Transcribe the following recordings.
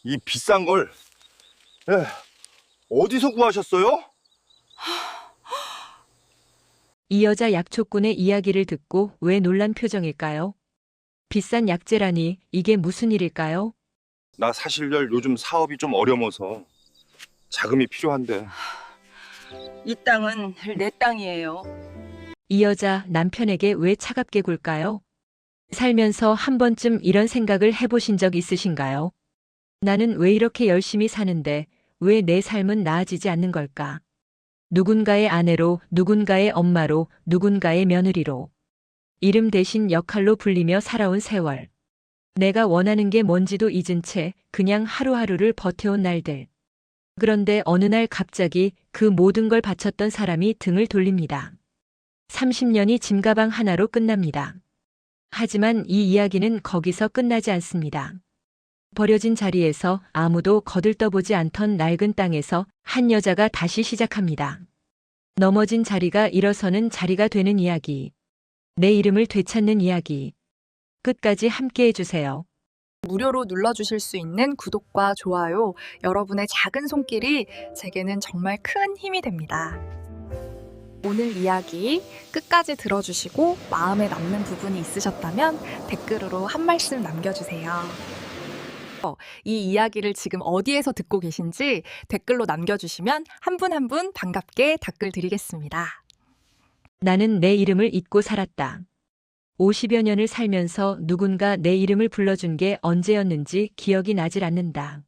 이 비싼 걸 에, 어디서 구하셨어요? 이 여자 약초꾼의 이야기를 듣고 왜 놀란 표정일까요? 비싼 약재라니 이게 무슨 일일까요? 나 사실요 요즘 사업이 좀 어려워서 자금이 필요한데. 이 땅은 내 땅이에요. 이 여자 남편에게 왜 차갑게 굴까요? 살면서 한 번쯤 이런 생각을 해보신 적 있으신가요? 나는 왜 이렇게 열심히 사는데 왜 내 삶은 나아지지 않는 걸까? 누군가의 아내로, 누군가의 엄마로, 누군가의 며느리로. 이름 대신 역할로 불리며 살아온 세월. 내가 원하는 게 뭔지도 잊은 채 그냥 하루하루를 버텨온 날들. 그런데 어느 날 갑자기 그 모든 걸 바쳤던 사람이 등을 돌립니다. 30년이 짐가방 하나로 끝납니다. 하지만 이 이야기는 거기서 끝나지 않습니다. 버려진 자리에서 아무도 거들떠보지 않던 낡은 땅에서 한 여자가 다시 시작합니다. 넘어진 자리가 일어서는 자리가 되는 이야기. 내 이름을 되찾는 이야기. 끝까지 함께 해주세요. 무료로 눌러주실 수 있는 구독과 좋아요, 여러분의 작은 손길이 제게는 정말 큰 힘이 됩니다. 오늘 이야기 끝까지 들어주시고 마음에 남는 부분이 있으셨다면 댓글로 한 말씀 남겨주세요. 이 이야기를 지금 어디에서 듣고 계신지 댓글로 남겨주시면 한 분 한 분 반갑게 댓글 드리겠습니다. 나는 내 이름을 잊고 살았다. 50여 년을 살면서 누군가 내 이름을 불러준 게 언제였는지 기억이 나질 않는다.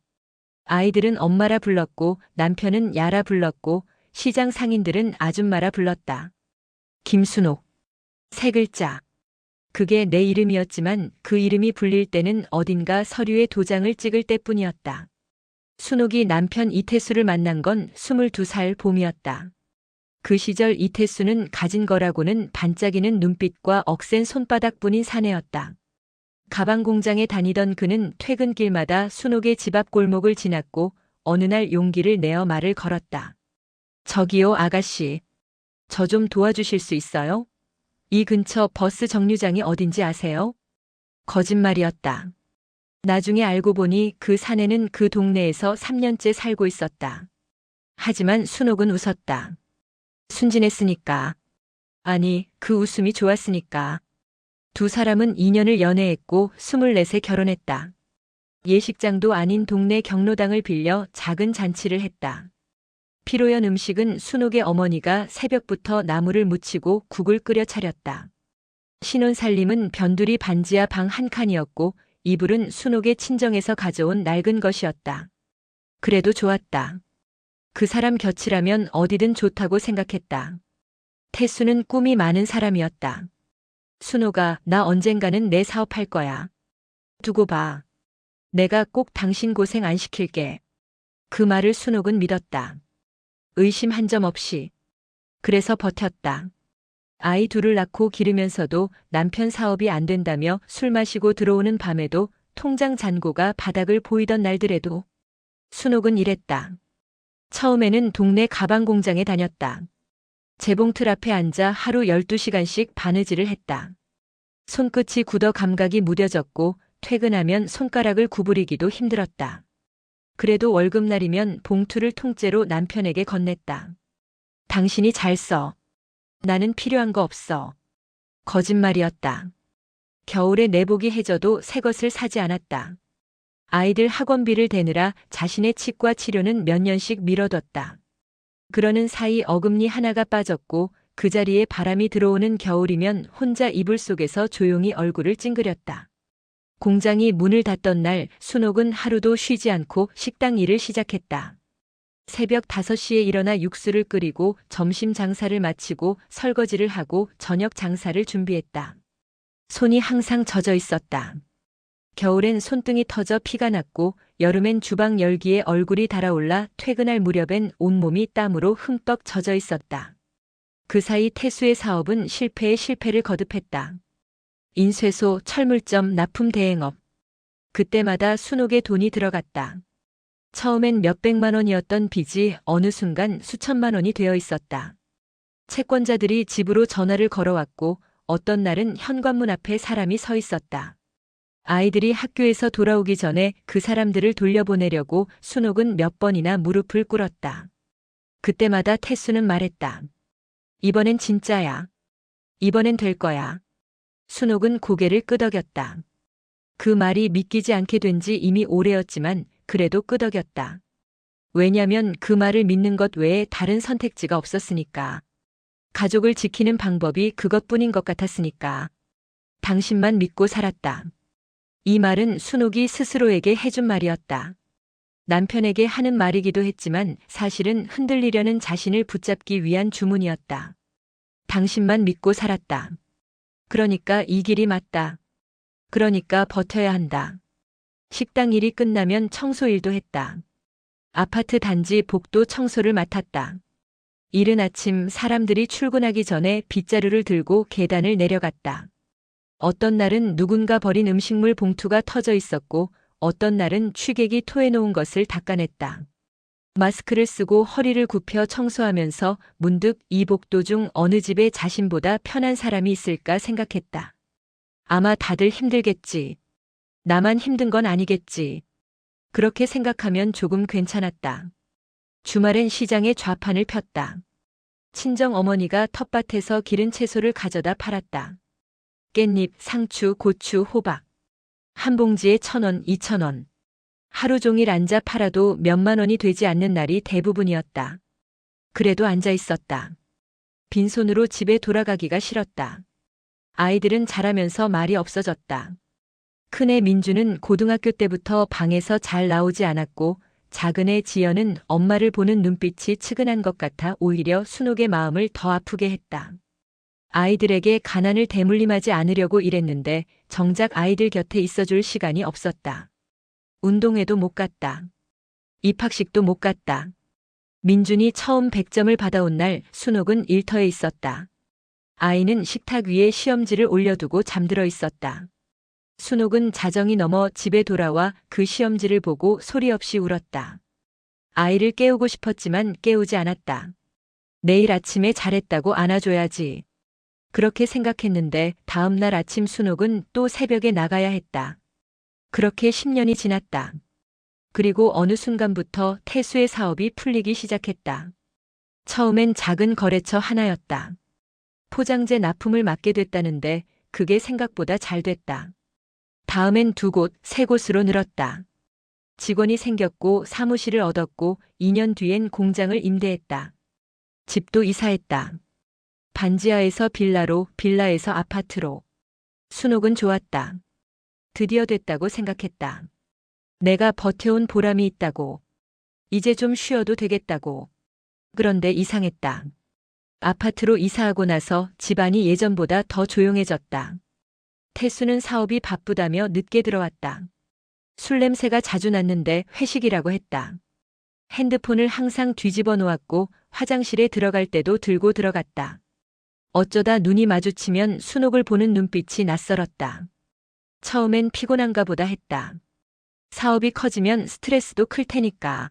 아이들은 엄마라 불렀고 남편은 야라 불렀고 시장 상인들은 아줌마라 불렀다. 김순옥. 세 글자. 그게 내 이름이었지만 그 이름이 불릴 때는 어딘가 서류에 도장을 찍을 때뿐이었다. 순옥이 남편 이태수를 만난 건 22살 봄이었다. 그 시절 이태수는 가진 거라고는 반짝이는 눈빛과 억센 손바닥뿐인 사내였다. 가방 공장에 다니던 그는 퇴근길마다 순옥의 집 앞 골목을 지났고 어느 날 용기를 내어 말을 걸었다. 저기요 아가씨. 저 좀 도와주실 수 있어요? 이 근처 버스 정류장이 어딘지 아세요? 거짓말이었다. 나중에 알고 보니 그 사내는 그 동네에서 3년째 살고 있었다. 하지만 순옥은 웃었다. 순진했으니까. 아니, 그 웃음이 좋았으니까. 두 사람은 2년을 연애했고 24세 결혼했다. 예식장도 아닌 동네 경로당을 빌려 작은 잔치를 했다. 피로연 음식은 순옥의 어머니가 새벽부터 나무를 묻히고 국을 끓여 차렸다. 신혼살림은 변두리 반지하 방 한 칸이었고 이불은 순옥의 친정에서 가져온 낡은 것이었다. 그래도 좋았다. 그 사람 곁이라면 어디든 좋다고 생각했다. 태수는 꿈이 많은 사람이었다. 순옥아, 나 언젠가는 내 사업할 거야. 두고 봐. 내가 꼭 당신 고생 안 시킬게. 그 말을 순옥은 믿었다. 의심 한 점 없이. 그래서 버텼다. 아이 둘을 낳고 기르면서도 남편 사업이 안 된다며 술 마시고 들어오는 밤에도 통장 잔고가 바닥을 보이던 날들에도 순옥은 일했다. 처음에는 동네 가방 공장에 다녔다. 재봉틀 앞에 앉아 하루 12시간씩 바느질을 했다. 손끝이 굳어 감각이 무뎌졌고 퇴근하면 손가락을 구부리기도 힘들었다. 그래도 월급날이면 봉투를 통째로 남편에게 건넸다. 당신이 잘 써. 나는 필요한 거 없어. 거짓말이었다. 겨울에 내복이 해져도 새 것을 사지 않았다. 아이들 학원비를 대느라 자신의 치과 치료는 몇 년씩 미뤄뒀다. 그러는 사이 어금니 하나가 빠졌고 그 자리에 바람이 들어오는 겨울이면 혼자 이불 속에서 조용히 얼굴을 찡그렸다. 공장이 문을 닫던 날 순옥은 하루도 쉬지 않고 식당 일을 시작했다. 새벽 5시에 일어나 육수를 끓이고 점심 장사를 마치고 설거지를 하고 저녁 장사를 준비했다. 손이 항상 젖어 있었다. 겨울엔 손등이 터져 피가 났고 여름엔 주방 열기에 얼굴이 달아올라 퇴근할 무렵엔 온몸이 땀으로 흠뻑 젖어 있었다. 그 사이 태수의 사업은 실패에 실패를 거듭했다. 인쇄소, 철물점, 납품 대행업. 그때마다 순옥의 돈이 들어갔다. 처음엔 몇백만 원이었던 빚이 어느 순간 수천만 원이 되어 있었다. 채권자들이 집으로 전화를 걸어왔고 어떤 날은 현관문 앞에 사람이 서 있었다. 아이들이 학교에서 돌아오기 전에 그 사람들을 돌려보내려고 순옥은 몇 번이나 무릎을 꿇었다. 그때마다 태수는 말했다. 이번엔 진짜야. 이번엔 될 거야. 순옥은 고개를 끄덕였다. 그 말이 믿기지 않게 된 지 이미 오래였지만 그래도 끄덕였다. 왜냐면 그 말을 믿는 것 외에 다른 선택지가 없었으니까. 가족을 지키는 방법이 그것뿐인 것 같았으니까. 당신만 믿고 살았다. 이 말은 순옥이 스스로에게 해준 말이었다. 남편에게 하는 말이기도 했지만 사실은 흔들리려는 자신을 붙잡기 위한 주문이었다. 당신만 믿고 살았다. 그러니까 이 길이 맞다. 그러니까 버텨야 한다. 식당 일이 끝나면 청소 일도 했다. 아파트 단지 복도 청소를 맡았다. 이른 아침 사람들이 출근하기 전에 빗자루를 들고 계단을 내려갔다. 어떤 날은 누군가 버린 음식물 봉투가 터져 있었고 어떤 날은 취객이 토해놓은 것을 닦아냈다. 마스크를 쓰고 허리를 굽혀 청소하면서 문득 이 복도 중 어느 집에 자신보다 편한 사람이 있을까 생각했다. 아마 다들 힘들겠지. 나만 힘든 건 아니겠지. 그렇게 생각하면 조금 괜찮았다. 주말엔 시장에 좌판을 폈다. 친정 어머니가 텃밭에서 기른 채소를 가져다 팔았다. 깻잎, 상추, 고추, 호박. 한 봉지에 1,000원, 2,000원. 하루 종일 앉아 팔아도 몇만 원이 되지 않는 날이 대부분이었다. 그래도 앉아 있었다. 빈손으로 집에 돌아가기가 싫었다. 아이들은 자라면서 말이 없어졌다. 큰애 민주는 고등학교 때부터 방에서 잘 나오지 않았고 작은애 지연은 엄마를 보는 눈빛이 측은한 것 같아 오히려 순옥의 마음을 더 아프게 했다. 아이들에게 가난을 대물림하지 않으려고 일했는데 정작 아이들 곁에 있어줄 시간이 없었다. 운동회도 못 갔다. 입학식도 못 갔다. 민준이 처음 100점을 받아온 날 순옥은 일터에 있었다. 아이는 식탁 위에 시험지를 올려두고 잠들어 있었다. 순옥은 자정이 넘어 집에 돌아와 그 시험지를 보고 소리 없이 울었다. 아이를 깨우고 싶었지만 깨우지 않았다. 내일 아침에 잘했다고 안아줘야지. 그렇게 생각했는데 다음 날 아침 순옥은 또 새벽에 나가야 했다. 그렇게 10년이 지났다. 그리고 어느 순간부터 태수의 사업이 풀리기 시작했다. 처음엔 작은 거래처 하나였다. 포장재 납품을 맡게 됐다는데 그게 생각보다 잘 됐다. 다음엔 2곳, 3곳으로 늘었다. 직원이 생겼고 사무실을 얻었고 2년 뒤엔 공장을 임대했다. 집도 이사했다. 반지하에서 빌라로, 빌라에서 아파트로. 순옥은 좋았다. 드디어 됐다고 생각했다. 내가 버텨온 보람이 있다고. 이제 좀 쉬어도 되겠다고. 그런데 이상했다. 아파트로 이사하고 나서 집안이 예전보다 더 조용해졌다. 태수는 사업이 바쁘다며 늦게 들어왔다. 술 냄새가 자주 났는데 회식이라고 했다. 핸드폰을 항상 뒤집어 놓았고 화장실에 들어갈 때도 들고 들어갔다. 어쩌다 눈이 마주치면 순옥을 보는 눈빛이 낯설었다. 처음엔 피곤한가 보다 했다. 사업이 커지면 스트레스도 클 테니까.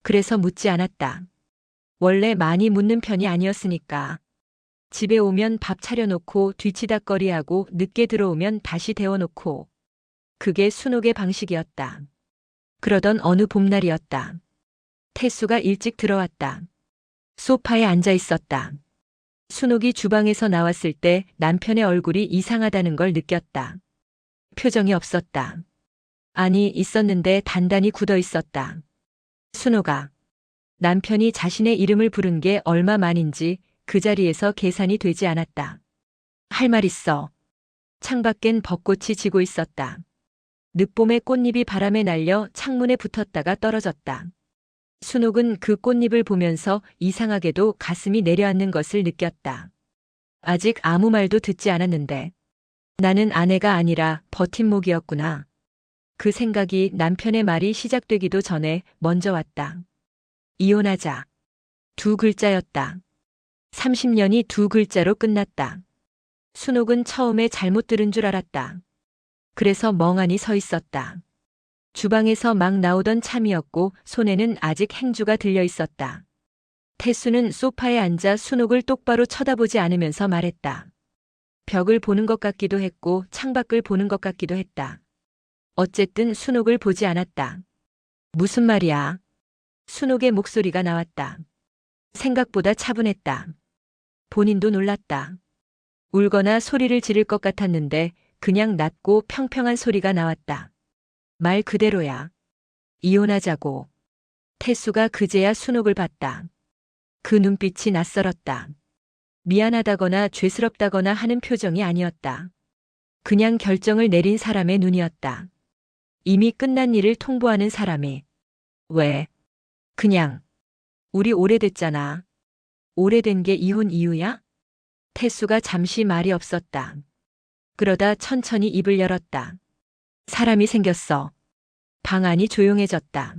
그래서 묻지 않았다. 원래 많이 묻는 편이 아니었으니까. 집에 오면 밥 차려놓고 뒤치다꺼리하고 늦게 들어오면 다시 데워놓고. 그게 순옥의 방식이었다. 그러던 어느 봄날이었다. 태수가 일찍 들어왔다. 소파에 앉아 있었다. 순옥이 주방에서 나왔을 때 남편의 얼굴이 이상하다는 걸 느꼈다. 표정이 없었다. 아니, 있었는데 단단히 굳어 있었다. 순옥아. 남편이 자신의 이름을 부른 게 얼마 만인지 그 자리에서 계산이 되지 않았다. 할 말 있어. 창밖엔 벚꽃이 지고 있었다. 늦봄의 꽃잎이 바람에 날려 창문에 붙었다가 떨어졌다. 순옥은 그 꽃잎을 보면서 이상하게도 가슴이 내려앉는 것을 느꼈다. 아직 아무 말도 듣지 않았는데 나는 아내가 아니라 버팀목이었구나. 그 생각이 남편의 말이 시작되기도 전에 먼저 왔다. 이혼하자. 2글자였다. 30년이 2글자로 끝났다. 순옥은 처음에 잘못 들은 줄 알았다. 그래서 멍하니 서 있었다. 주방에서 막 나오던 참이었고 손에는 아직 행주가 들려 있었다. 태수는 소파에 앉아 순옥을 똑바로 쳐다보지 않으면서 말했다. 벽을 보는 것 같기도 했고 창밖을 보는 것 같기도 했다. 어쨌든 순옥을 보지 않았다. 무슨 말이야? 순옥의 목소리가 나왔다. 생각보다 차분했다. 본인도 놀랐다. 울거나 소리를 지를 것 같았는데 그냥 낮고 평평한 소리가 나왔다. 말 그대로야. 이혼하자고. 태수가 그제야 순옥을 봤다. 그 눈빛이 낯설었다. 미안하다거나 죄스럽다거나 하는 표정이 아니었다. 그냥 결정을 내린 사람의 눈이었다. 이미 끝난 일을 통보하는 사람이. 왜? 그냥. 우리 오래됐잖아. 오래된 게 이혼 이유야? 태수가 잠시 말이 없었다. 그러다 천천히 입을 열었다. 사람이 생겼어. 방 안이 조용해졌다.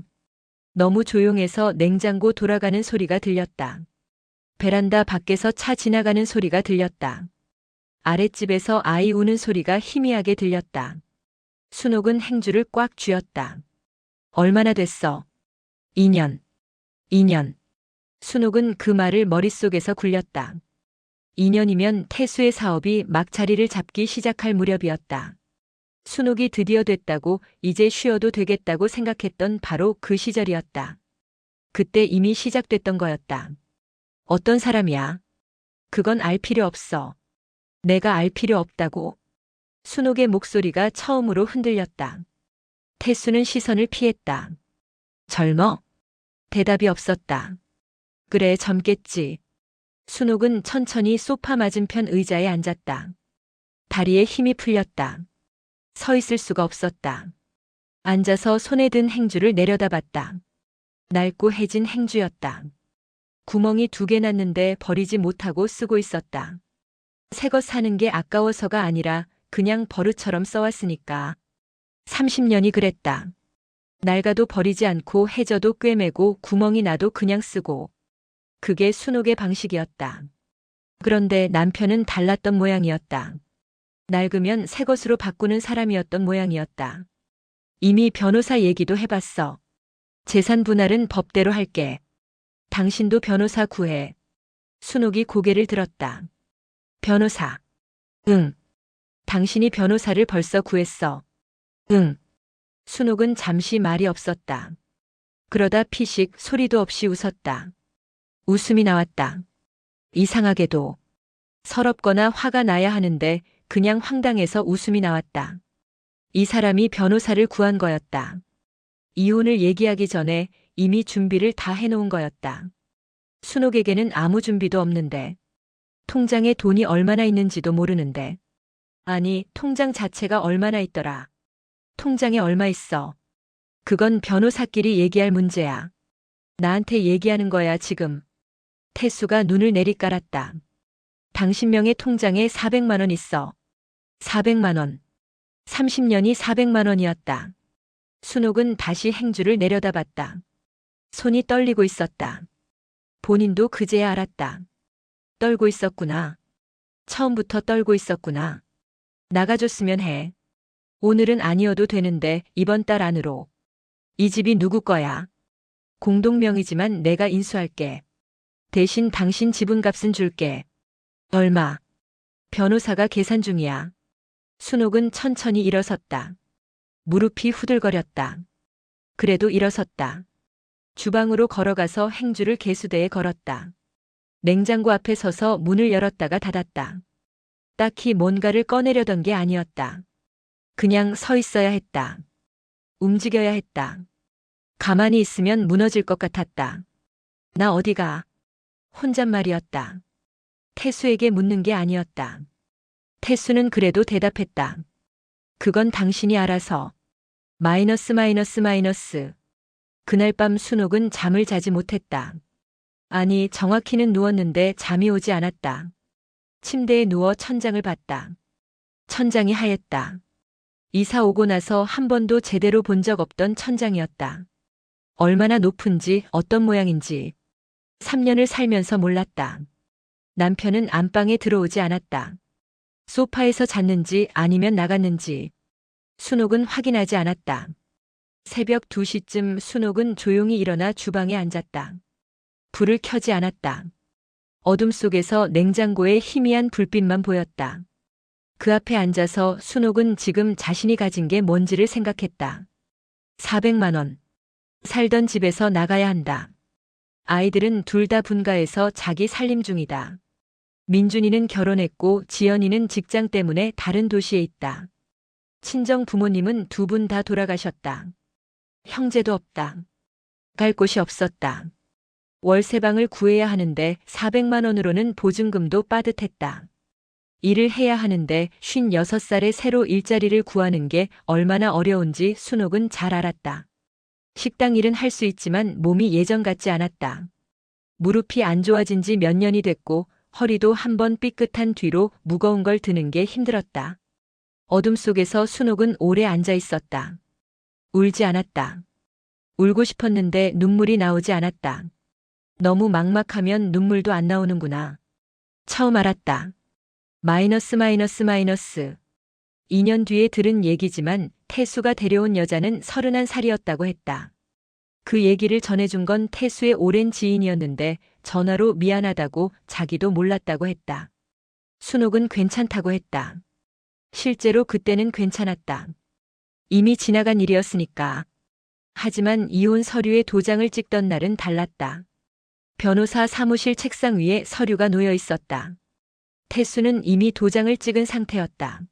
너무 조용해서 냉장고 돌아가는 소리가 들렸다. 베란다 밖에서 차 지나가는 소리가 들렸다. 아랫집에서 아이 우는 소리가 희미하게 들렸다. 순옥은 행주를 꽉 쥐었다. 얼마나 됐어? 2년. 2년. 순옥은 그 말을 머릿속에서 굴렸다. 2년이면 태수의 사업이 막 자리를 잡기 시작할 무렵이었다. 순옥이 드디어 됐다고 이제 쉬어도 되겠다고 생각했던 바로 그 시절이었다. 그때 이미 시작됐던 거였다. 어떤 사람이야? 그건 알 필요 없어. 내가 알 필요 없다고. 순옥의 목소리가 처음으로 흔들렸다. 태수는 시선을 피했다. 젊어? 대답이 없었다. 그래, 젊겠지. 순옥은 천천히 소파 맞은편 의자에 앉았다. 다리에 힘이 풀렸다. 서 있을 수가 없었다. 앉아서 손에 든 행주를 내려다봤다. 낡고 해진 행주였다. 구멍이 2개 났는데 버리지 못하고 쓰고 있었다. 새것 사는 게 아까워서가 아니라 그냥 버릇처럼 써왔으니까. 30년이 그랬다. 낡아도 버리지 않고 해져도 꿰매고 구멍이 나도 그냥 쓰고. 그게 순옥의 방식이었다. 그런데 남편은 달랐던 모양이었다. 낡으면 새 것으로 바꾸는 사람이었던 모양이었다. 이미 변호사 얘기도 해봤어. 재산 분할은 법대로 할게. 당신도 변호사 구해. 순옥이 고개를 들었다. 변호사. 응. 당신이 변호사를 벌써 구했어. 응. 순옥은 잠시 말이 없었다. 그러다 피식 소리도 없이 웃었다. 웃음이 나왔다. 이상하게도. 서럽거나 화가 나야 하는데 그냥 황당해서 웃음이 나왔다. 이 사람이 변호사를 구한 거였다. 이혼을 얘기하기 전에 이미 준비를 다 해놓은 거였다. 순옥에게는 아무 준비도 없는데. 통장에 돈이 얼마나 있는지도 모르는데. 아니, 통장 자체가 얼마나 있더라. 통장에 얼마 있어. 그건 변호사끼리 얘기할 문제야. 나한테 얘기하는 거야, 지금. 태수가 눈을 내리깔았다. 당신 명의 통장에 400만 원 있어. 400만 원. 30년이 400만 원이었다. 순옥은 다시 행주를 내려다봤다. 손이 떨리고 있었다. 본인도 그제야 알았다. 떨고 있었구나. 처음부터 떨고 있었구나. 나가줬으면 해. 오늘은 아니어도 되는데 이번 달 안으로. 이 집이 누구 거야? 공동명의지만 내가 인수할게. 대신 당신 지분값은 줄게. 얼마? 변호사가 계산 중이야. 순옥은 천천히 일어섰다. 무릎이 후들거렸다. 그래도 일어섰다. 주방으로 걸어가서 행주를 개수대에 걸었다. 냉장고 앞에 서서 문을 열었다가 닫았다. 딱히 뭔가를 꺼내려던 게 아니었다. 그냥 서 있어야 했다. 움직여야 했다. 가만히 있으면 무너질 것 같았다. 나 어디가? 혼잣말이었다. 태수에게 묻는 게 아니었다. 태수는 그래도 대답했다. 그건 당신이 알아서. 마이너스. 그날 밤 순옥은 잠을 자지 못했다. 아니, 정확히는 누웠는데 잠이 오지 않았다. 침대에 누워 천장을 봤다. 천장이 하였다. 이사 오고 나서 한 번도 제대로 본 적 없던 천장이었다. 얼마나 높은지 어떤 모양인지 3년을 살면서 몰랐다. 남편은 안방에 들어오지 않았다. 소파에서 잤는지 아니면 나갔는지 순옥은 확인하지 않았다. 새벽 2시쯤 순옥은 조용히 일어나 주방에 앉았다. 불을 켜지 않았다. 어둠 속에서 냉장고에 희미한 불빛만 보였다. 그 앞에 앉아서 순옥은 지금 자신이 가진 게 뭔지를 생각했다. 400만 원. 살던 집에서 나가야 한다. 아이들은 둘 다 분가해서 자기 살림 중이다. 민준이는 결혼했고 지연이는 직장 때문에 다른 도시에 있다. 친정 부모님은 두 분 다 돌아가셨다. 형제도 없다. 갈 곳이 없었다. 월세방을 구해야 하는데 400만 원으로는 보증금도 빠듯했다. 일을 해야 하는데 56살에 새로 일자리를 구하는 게 얼마나 어려운지 순옥은 잘 알았다. 식당 일은 할 수 있지만 몸이 예전 같지 않았다. 무릎이 안 좋아진 지 몇 년이 됐고 허리도 한번 삐끗한 뒤로 무거운 걸 드는 게 힘들었다. 어둠 속에서 순옥은 오래 앉아 있었다. 울지 않았다. 울고 싶었는데 눈물이 나오지 않았다. 너무 막막하면 눈물도 안 나오는구나. 처음 알았다. 마이너스. 2년 뒤에 들은 얘기지만 태수가 데려온 여자는 31살이었다고 했다. 그 얘기를 전해준 건 태수의 오랜 지인이었는데 전화로 미안하다고 자기도 몰랐다고 했다. 순옥은 괜찮다고 했다. 실제로 그때는 괜찮았다. 이미 지나간 일이었으니까. 하지만 이혼 서류에 도장을 찍던 날은 달랐다. 변호사 사무실 책상 위에 서류가 놓여 있었다. 태수는 이미 도장을 찍은 상태였다.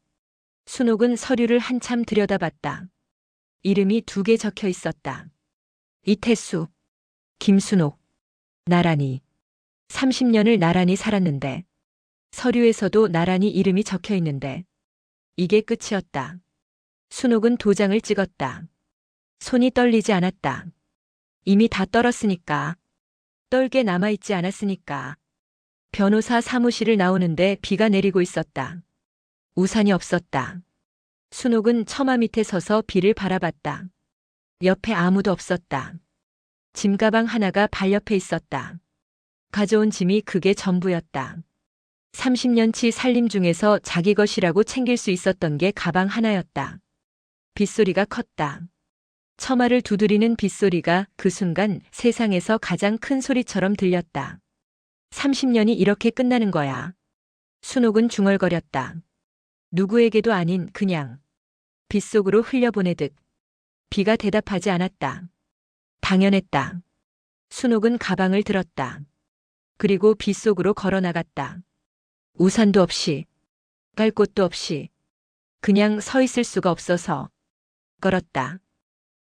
순옥은 서류를 한참 들여다봤다. 이름이 2개 적혀 있었다. 이태수, 김순옥, 나란히. 30년을 나란히 살았는데 서류에서도 나란히 이름이 적혀 있는데 이게 끝이었다. 순옥은 도장을 찍었다. 손이 떨리지 않았다. 이미 다 떨었으니까. 떨게 남아있지 않았으니까. 변호사 사무실을 나오는데 비가 내리고 있었다. 우산이 없었다. 순옥은 처마 밑에 서서 비를 바라봤다. 옆에 아무도 없었다. 짐가방 하나가 발 옆에 있었다. 가져온 짐이 그게 전부였다. 30년치 살림 중에서 자기 것이라고 챙길 수 있었던 게 가방 하나였다. 빗소리가 컸다. 처마를 두드리는 빗소리가 그 순간 세상에서 가장 큰 소리처럼 들렸다. 30년이 이렇게 끝나는 거야. 순옥은 중얼거렸다. 누구에게도 아닌 그냥 빗속으로 흘려보내듯. 비가 대답하지 않았다. 당연했다. 순옥은 가방을 들었다. 그리고 빗속으로 걸어나갔다. 우산도 없이, 갈 곳도 없이, 그냥 서 있을 수가 없어서 걸었다.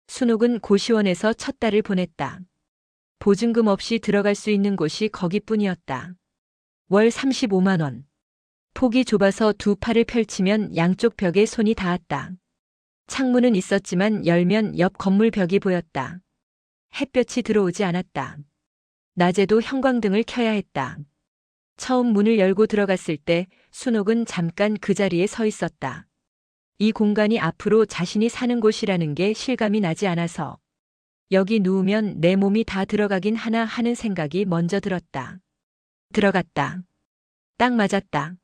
순옥은 고시원에서 첫 달을 보냈다. 보증금 없이 들어갈 수 있는 곳이 거기뿐이었다. 월 35만 원. 폭이 좁아서 두 팔을 펼치면 양쪽 벽에 손이 닿았다. 창문은 있었지만 열면 옆 건물 벽이 보였다. 햇볕이 들어오지 않았다. 낮에도 형광등을 켜야 했다. 처음 문을 열고 들어갔을 때 순옥은 잠깐 그 자리에 서 있었다. 이 공간이 앞으로 자신이 사는 곳이라는 게 실감이 나지 않아서 여기 누우면 내 몸이 다 들어가긴 하나 하는 생각이 먼저 들었다. 들어갔다. 딱 맞았다.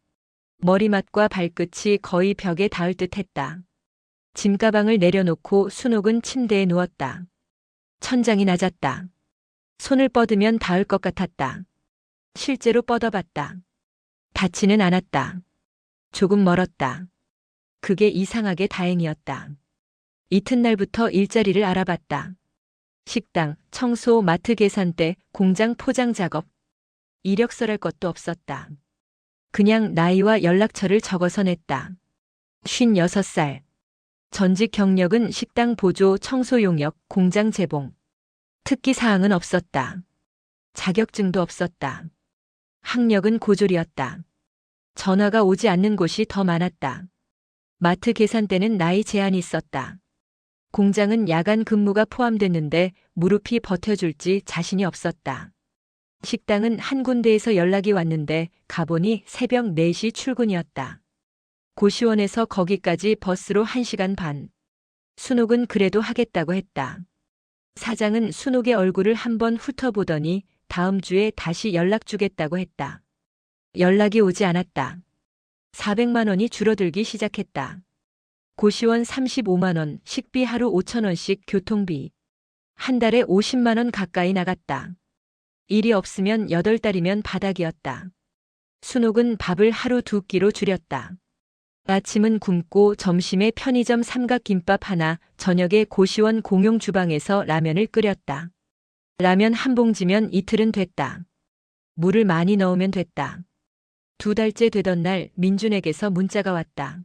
머리맡과 발끝이 거의 벽에 닿을 듯 했다. 짐가방을 내려놓고 순옥은 침대에 누웠다. 천장이 낮았다. 손을 뻗으면 닿을 것 같았다. 실제로 뻗어봤다. 닿지는 않았다. 조금 멀었다. 그게 이상하게 다행이었다. 이튿날부터 일자리를 알아봤다. 식당, 청소, 마트 계산대, 공장 포장 작업. 이력서랄 것도 없었다. 그냥 나이와 연락처를 적어서 냈다. 56살. 전직 경력은 식당 보조, 청소 용역, 공장 재봉. 특기 사항은 없었다. 자격증도 없었다. 학력은 고졸이었다. 전화가 오지 않는 곳이 더 많았다. 마트 계산대는 나이 제한이 있었다. 공장은 야간 근무가 포함됐는데 무릎이 버텨줄지 자신이 없었다. 식당은 한 군데에서 연락이 왔는데 가보니 새벽 4시 출근이었다. 고시원에서 거기까지 버스로 1시간 반. 순옥은 그래도 하겠다고 했다. 사장은 순옥의 얼굴을 한번 훑어보더니 다음 주에 다시 연락 주겠다고 했다. 연락이 오지 않았다. 400만 원이 줄어들기 시작했다. 고시원 35만 원, 식비 하루 5천 원씩 교통비. 한 달에 50만 원 가까이 나갔다. 일이 없으면 8달이면 바닥이었다. 순옥은 밥을 하루 2끼로 줄였다. 아침은 굶고 점심에 편의점 삼각김밥 하나, 저녁에 고시원 공용 주방에서 라면을 끓였다. 라면 한 봉지면 이틀은 됐다. 물을 많이 넣으면 됐다. 2달째 되던 날 민준에게서 문자가 왔다.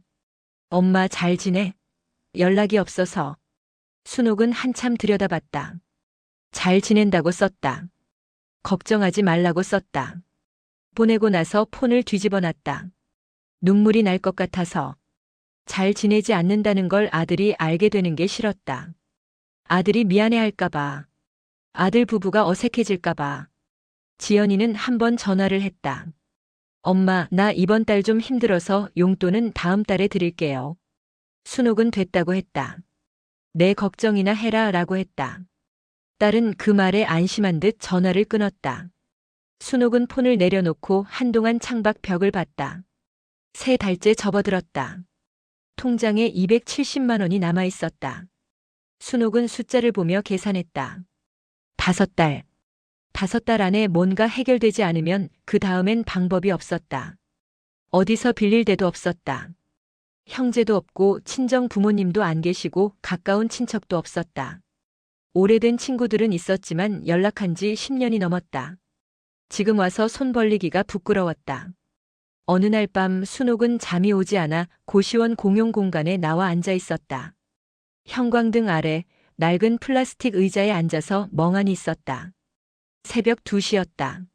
엄마 잘 지내? 연락이 없어서. 순옥은 한참 들여다봤다. 잘 지낸다고 썼다. 걱정하지 말라고 썼다. 보내고 나서 폰을 뒤집어 놨다. 눈물이 날 것 같아서. 잘 지내지 않는다는 걸 아들이 알게 되는 게 싫었다. 아들이 미안해할까봐. 아들 부부가 어색해질까봐. 지연이는 한 번 전화를 했다. 엄마, 나 이번 달 좀 힘들어서 용돈은 다음 달에 드릴게요. 순옥은 됐다고 했다. 내 걱정이나 해라 라고 했다. 딸은 그 말에 안심한 듯 전화를 끊었다. 순옥은 폰을 내려놓고 한동안 창밖 벽을 봤다. 3달째 접어들었다. 통장에 270만 원이 남아 있었다. 순옥은 숫자를 보며 계산했다. 5달. 5달 안에 뭔가 해결되지 않으면 그 다음엔 방법이 없었다. 어디서 빌릴 데도 없었다. 형제도 없고 친정 부모님도 안 계시고 가까운 친척도 없었다. 오래된 친구들은 있었지만 연락한 지 10년이 넘었다. 지금 와서 손 벌리기가 부끄러웠다. 어느 날 밤 순옥은 잠이 오지 않아 고시원 공용 공간에 나와 앉아 있었다. 형광등 아래 낡은 플라스틱 의자에 앉아서 멍하니 있었다. 새벽 2시였다.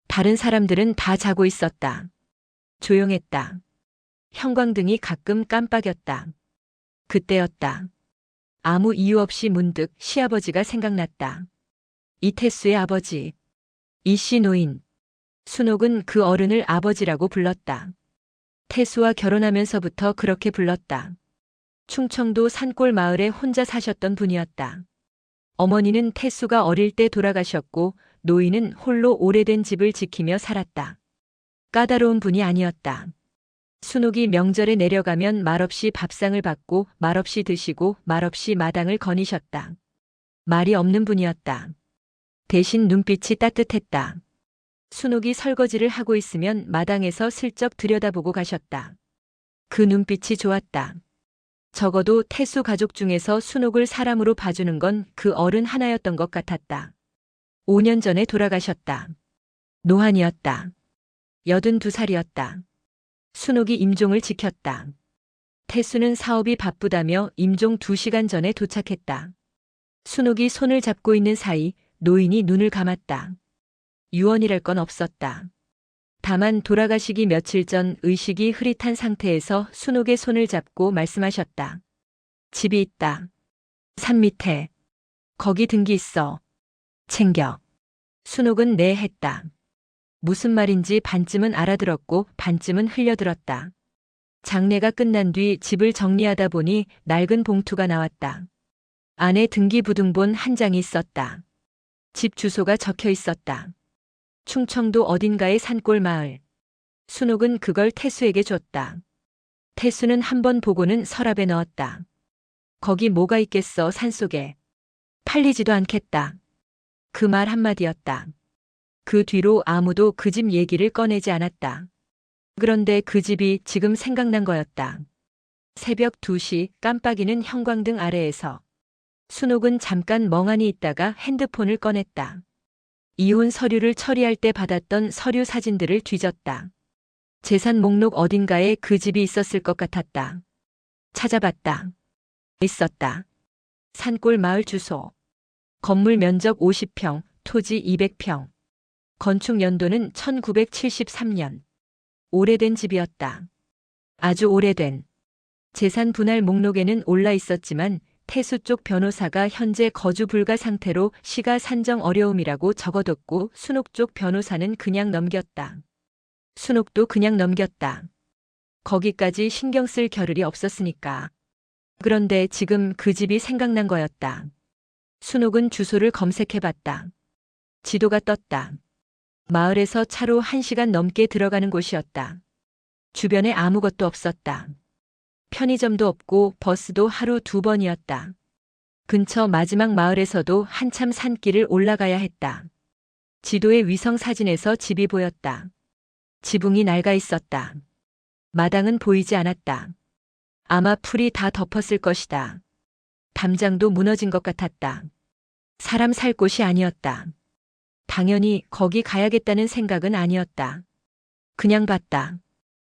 다른 사람들은 다 자고 있었다. 조용했다. 형광등이 가끔 깜빡였다. 그때였다. 아무 이유 없이 문득 시아버지가 생각났다. 이태수의 아버지. 이씨 노인. 순옥은 그 어른을 아버지라고 불렀다. 태수와 결혼하면서부터 그렇게 불렀다. 충청도 산골 마을에 혼자 사셨던 분이었다. 어머니는 태수가 어릴 때 돌아가셨고 노인은 홀로 오래된 집을 지키며 살았다. 까다로운 분이 아니었다. 순옥이 명절에 내려가면 말없이 밥상을 받고 말없이 드시고 말없이 마당을 거니셨다. 말이 없는 분이었다. 대신 눈빛이 따뜻했다. 순옥이 설거지를 하고 있으면 마당에서 슬쩍 들여다보고 가셨다. 그 눈빛이 좋았다. 적어도 태수 가족 중에서 순옥을 사람으로 봐주는 건 그 어른 하나였던 것 같았다. 5년 전에 돌아가셨다. 노한이었다. 82살이었다. 순옥이 임종을 지켰다. 태수는 사업이 바쁘다며 임종 2시간 전에 도착했다. 순옥이 손을 잡고 있는 사이 노인이 눈을 감았다. 유언이랄 건 없었다. 다만 돌아가시기 며칠 전 의식이 흐릿한 상태에서 순옥의 손을 잡고 말씀하셨다. 집이 있다. 산 밑에. 거기 등기 있어. 챙겨. 순옥은 네 했다. 무슨 말인지 반쯤은 알아들었고 반쯤은 흘려들었다. 장례가 끝난 뒤 집을 정리하다 보니 낡은 봉투가 나왔다. 안에 등기부등본 한 장이 있었다. 집 주소가 적혀 있었다. 충청도 어딘가의 산골 마을. 순옥은 그걸 태수에게 줬다. 태수는 한 번 보고는 서랍에 넣었다. 거기 뭐가 있겠어 산속에. 팔리지도 않겠다. 그 말 한마디였다. 그 뒤로 아무도 그 집 얘기를 꺼내지 않았다. 그런데 그 집이 지금 생각난 거였다. 새벽 2시 깜빡이는 형광등 아래에서 순옥은 잠깐 멍하니 있다가 핸드폰을 꺼냈다. 이혼 서류를 처리할 때 받았던 서류 사진들을 뒤졌다. 재산 목록 어딘가에 그 집이 있었을 것 같았다. 찾아봤다. 있었다. 산골 마을 주소. 건물 면적 50평, 토지 200평. 건축 연도는 1973년. 오래된 집이었다. 아주 오래된. 재산 분할 목록에는 올라 있었지만 태수 쪽 변호사가 현재 거주 불가 상태로 시가 산정 어려움이라고 적어뒀고 순옥 쪽 변호사는 그냥 넘겼다. 순옥도 그냥 넘겼다. 거기까지 신경 쓸 겨를이 없었으니까. 그런데 지금 그 집이 생각난 거였다. 순옥은 주소를 검색해봤다. 지도가 떴다. 마을에서 차로 1시간 넘게 들어가는 곳이었다. 주변에 아무것도 없었다. 편의점도 없고 버스도 하루 2번이었다. 근처 마지막 마을에서도 한참 산길을 올라가야 했다. 지도의 위성 사진에서 집이 보였다. 지붕이 낡아 있었다. 마당은 보이지 않았다. 아마 풀이 다 덮었을 것이다. 담장도 무너진 것 같았다. 사람 살 곳이 아니었다. 당연히 거기 가야겠다는 생각은 아니었다. 그냥 봤다.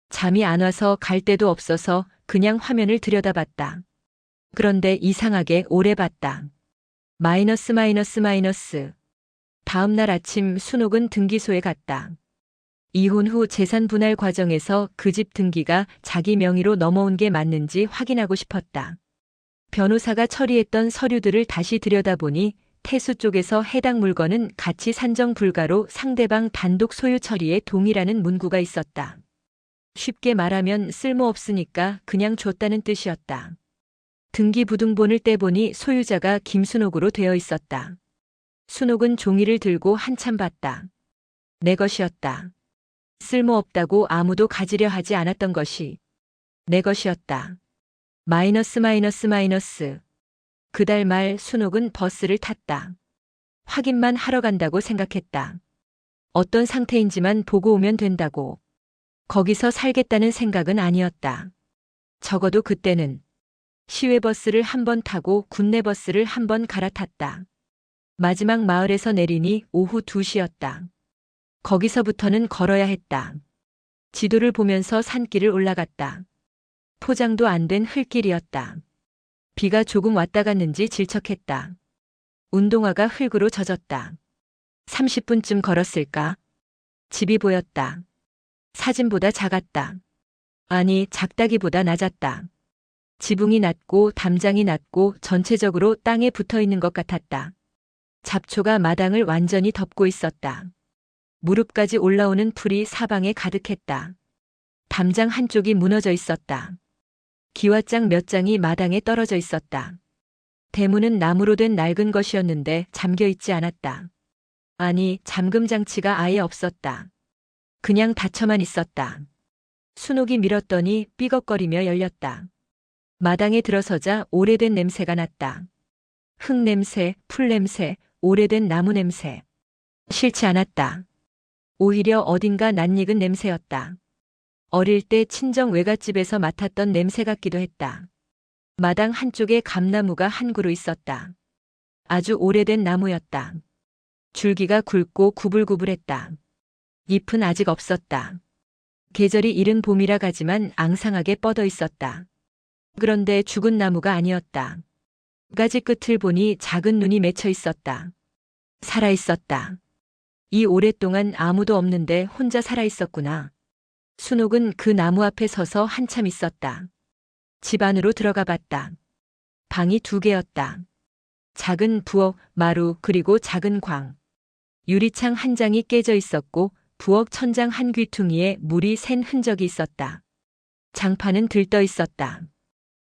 잠이 안 와서 갈 데도 없어서 그냥 화면을 들여다봤다. 그런데 이상하게 오래 봤다. 마이너스. 다음 날 아침 순옥은 등기소에 갔다. 이혼 후 재산 분할 과정에서 그 집 등기가 자기 명의로 넘어온 게 맞는지 확인하고 싶었다. 변호사가 처리했던 서류들을 다시 들여다보니 태수 쪽에서 해당 물건은 가치 산정 불가로 상대방 단독 소유 처리에 동의라는 문구가 있었다. 쉽게 말하면 쓸모없으니까 그냥 줬다는 뜻이었다. 등기부등본을 떼보니 소유자가 김순옥으로 되어 있었다. 순옥은 종이를 들고 한참 봤다. 내 것이었다. 쓸모없다고 아무도 가지려 하지 않았던 것이 내 것이었다. 마이너스. 그달 말 순옥은 버스를 탔다. 확인만 하러 간다고 생각했다. 어떤 상태인지만 보고 오면 된다고. 거기서 살겠다는 생각은 아니었다. 적어도 그때는 시외버스를 한 번 타고 국내버스를 한 번 갈아탔다. 마지막 마을에서 내리니 오후 2시였다. 거기서부터는 걸어야 했다. 지도를 보면서 산길을 올라갔다. 포장도 안 된 흙길이었다. 비가 조금 왔다 갔는지 질척했다. 운동화가 흙으로 젖었다. 30분쯤 걸었을까? 집이 보였다. 사진보다 작았다. 아니, 작다기보다 낮았다. 지붕이 낮고 담장이 낮고 전체적으로 땅에 붙어 있는 것 같았다. 잡초가 마당을 완전히 덮고 있었다. 무릎까지 올라오는 풀이 사방에 가득했다. 담장 한쪽이 무너져 있었다. 기와장 몇 장이 마당에 떨어져 있었다. 대문은 나무로 된 낡은 것이었는데 잠겨 있지 않았다. 아니, 잠금 장치가 아예 없었다. 그냥 닫혀만 있었다. 순옥이 밀었더니 삐걱거리며 열렸다. 마당에 들어서자 오래된 냄새가 났다. 흙 냄새, 풀 냄새, 오래된 나무 냄새. 싫지 않았다. 오히려 어딘가 낯익은 냄새였다. 어릴 때 친정 외갓집에서 맡았던 냄새 같기도 했다. 마당 한쪽에 감나무가 한 그루 있었다. 아주 오래된 나무였다. 줄기가 굵고 구불구불했다. 잎은 아직 없었다. 계절이 이른 봄이라 가지만 앙상하게 뻗어 있었다. 그런데 죽은 나무가 아니었다. 가지 끝을 보니 작은 눈이 맺혀 있었다. 살아 있었다. 이 오랫동안 아무도 없는데 혼자 살아 있었구나. 순옥은 그 나무 앞에 서서 한참 있었다. 집 안으로 들어가 봤다. 방이 2개였다. 작은 부엌, 마루, 그리고 작은 광. 유리창 한 장이 깨져 있었고 부엌 천장 한 귀퉁이에 물이 샌 흔적이 있었다. 장판은 들떠 있었다.